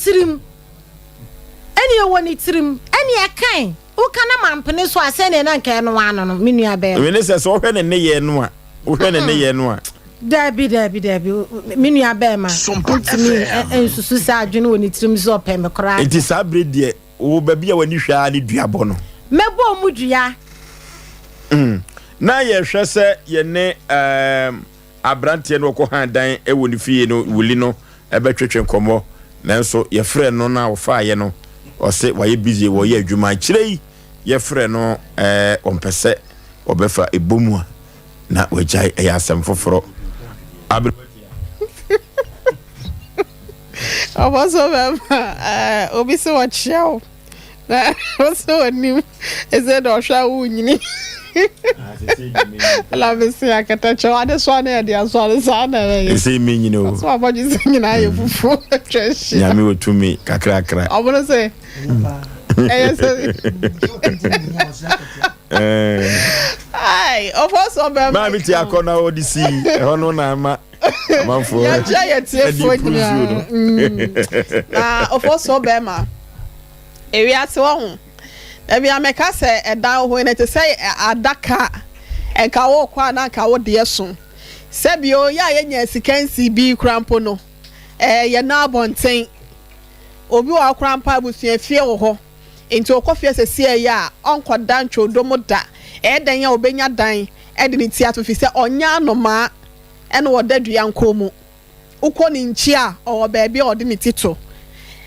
tirim eni ekan o kana mampene so asene na nka no ano no me nua be we ne se so hwe ne ye no a wo hwe ne ye no a Debi me nua be ma ntimi ensusu sa adwene woni tirim so pe me kra enti sa bre de wo ba bia wani hwa ne duabo no mebo mu dua na ye hwe se ye ne abrante no ko han dan e woni fie no wuli no e betwetwe nkomo nanso ye frɛ no na wo fa ye no o se wa ye busy wo ye adwuma kirei ye frɛ no ompese obefa ebomu a na wajai e asem foforo Obaso obi se wa chiao na oso ni eze do hwa wunyini la bese akata cho ade so na de aso sa na e se mi nyini o so aboji se nyina ye fufu treshi ya mi otumi kakra obono se ai obaso be ma mi ti akona odisi e hono na ma manfo ya tie fo nyina na obaso be ma ewi ase wo ho ebi ameka se edan ho ne te say adaka enka wo kwa na nka wo de so sebio ya yenya sikansi bi krampo no ye na abonten obi wa krampa abusua fie wo ho enti okofie sese ya onkoda ntwodomo da dan ya obenya dan de ne ti atofi se onya anoma ene wo dadua nkomu ukọ ni nchi a o baabi a ode ne tito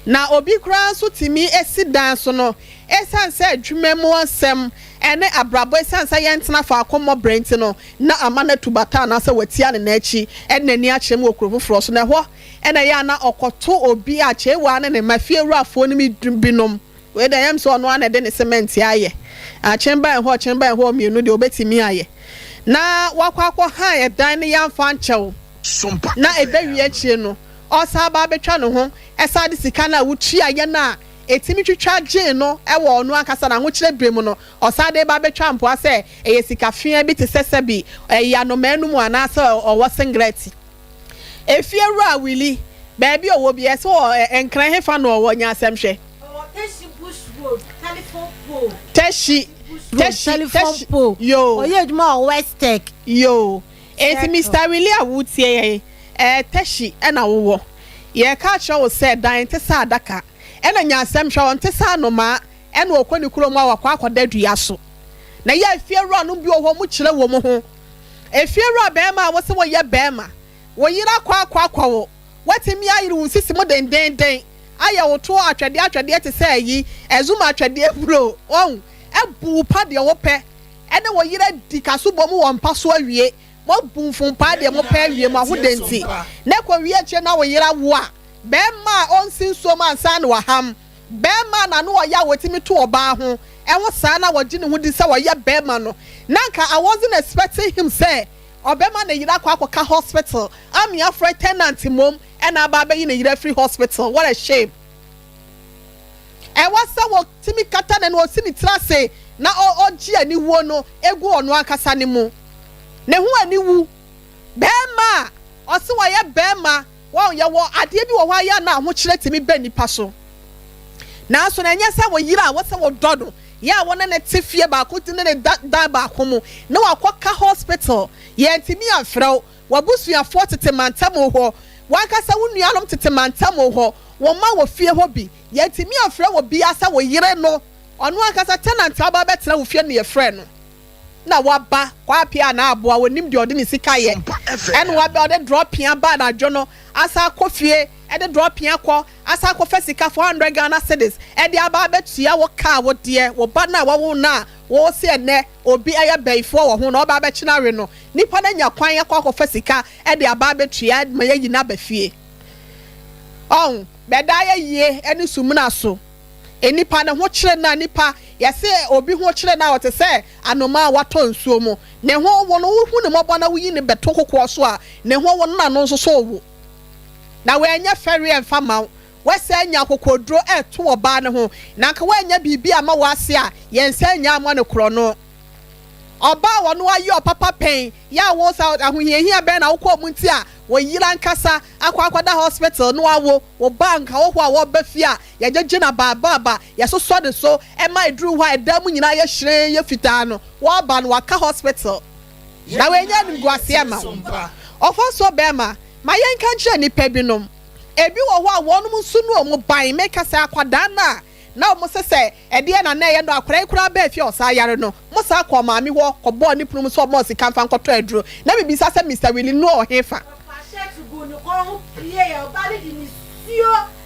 na obi kura so timi esidan so no esanse adwumemu ansem ene abrabo esanse yentena fa akomo brent no na amana tubata na se watia ne nachi ene ni akyem okurofoforo so na ho ene ya na okoto obi akyewa ne mafie ruafo ne binom we da yam so no ana de ne cement aye akyemba ho mienu de obetimi aye na wakwakọ ha edan ne yamfa nchew Sompa na ebewie akye no osa ba betwa no ho esa de sika na wutu aye na etimi twitwa gye no ewo no akasa na ho kire bremu no osa de ba betwa mpo ase eye sika fia bi te sese bi ya no manu mu anasa owo singlet efie ru awili baabi owo bi ese o enkran hefa no owo nya asem hwe teshi bush road telephone pole teshi telephone pole yo oye adwuma West Tech yo enti Mr. Willie awutie teshi na wo ye ka cha wo se dan te sa adaka ena nya asem hwe on te sa no ma ena okoni kuro mu awakwa akoda dua so na ye afie ru anu bi owo mu kire wo mu ho afie ru abema wo se wo ye bema wo yira kwa wo watemi ayire wo sisi mo den aya wo to atwede te se yi ezuma atwede bro on ebu pa de wo pe ene wo yira dikaso bom wo mpa so awie mo bunfun pa de mo pe awie mo ahodenti na kwa wie che na wo yira wo a be ma onsin so man san wa ham be ma na no ya wotimi to oba ho enwo sa na wo gine ho di se wo ye be ma no nanka I wasn't expecting him say obema na yira kwa ka hospital am ya free tenant mom and aba be na yira free hospital. What a shame. E wasa wo timi kata na no si ni trase na oji ani wo no egu ono akasa ni mu ne hu ani wu bema osi wa ye bema wo ye wo ade bi wo hwa ya na ho kire timi be nipa so na so na nya sa wo yira wo se wo dodo ya wona na tifie ba ko tine ne da ba ko mu na wakoka hospital ye ntimi afrew wabusua fo tete mantamo ho wakasa wunualom tete mantamo ho wo ma wo fie ho bi ye ntimi afrew wo bi asa wo yire no ono akasa tenant aba betra wo fie ne ye frɛ no na waba kwa pia na aboa wonim de ode ne sika ye en waba ode drop pia ba na dwo no asa kofie e de drop pia kɔ asa kɔ sika 400 Ghana cedis e de aba betua wo ka wo de wo ba na wo na wo se ne obi aya baifo wo ho na oba be kina we no nipa na nya kwan akɔ sika e de aba betua ma ye yina ba fie on beda ye yie eni sumuna so enipa na ho kire na nipa yase obi ho kire na wote se anoma wato nsuo mu ne ho wo no hu ne mobo na wuyi ne beto kokko so a ne ho wo na no nso so wo na we anya feri emfa ma wese anya kokodro eto oba ne ho na ka we anya bibi ama wase a yense anya ama ne kro no oba wo no ayi opapa pen ya wo sa ahohiahia be na wo ko mu nti a wo yira nkasa akwakwada hospital no awo wo bank wo ho a wo ba fi a ye jeje na baba ye so so de so e ma edru ho edam nyina ye hire ye fita no wo ba no waka hospital na we nya nim guase ma ofo so be ma yen kan kire ni pebinom ebi wo ho a wonum sunu omu ban make sa akwada na mo sese ede na na ye no akwara kura ba fi osa yare no mo sa akọ maami ho kọbọ ni prum so mo sika mfa nkọtọ aduro na bibi sa se Mr. Willie no ohefa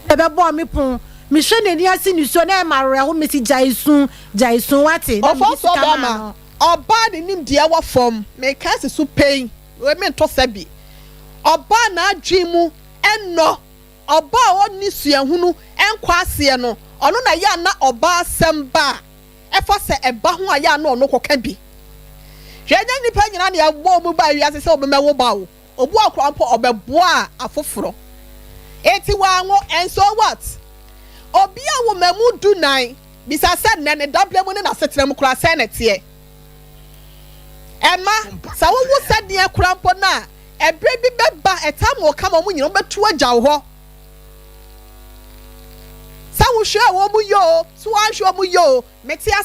ebe bo mi pun mi hwe ne ni asi ni so na ma re ho mi si jaisun wate na mi so ba ma oba ni nim de wa form me ka se su pain we me to sabi oba na adwimu enno oba oni suahunu enkwa ase no ono na ya na oba semba efo se eba ho aya na ono koka bi hwenya nipa nyina na agbo mu ba wi ase se obemewo ba wo obu akrampo obeboa afoforo eti wanwo and so what obi a wo mamu du nan bisa se ne double mu ne na setrem kura se na tie ema sa wo wo se de akrampo na ebre bi beba etam wo kama mu nyina obetu agya wo ho sa wo hwe wo mu yo so an hwe mu yo meti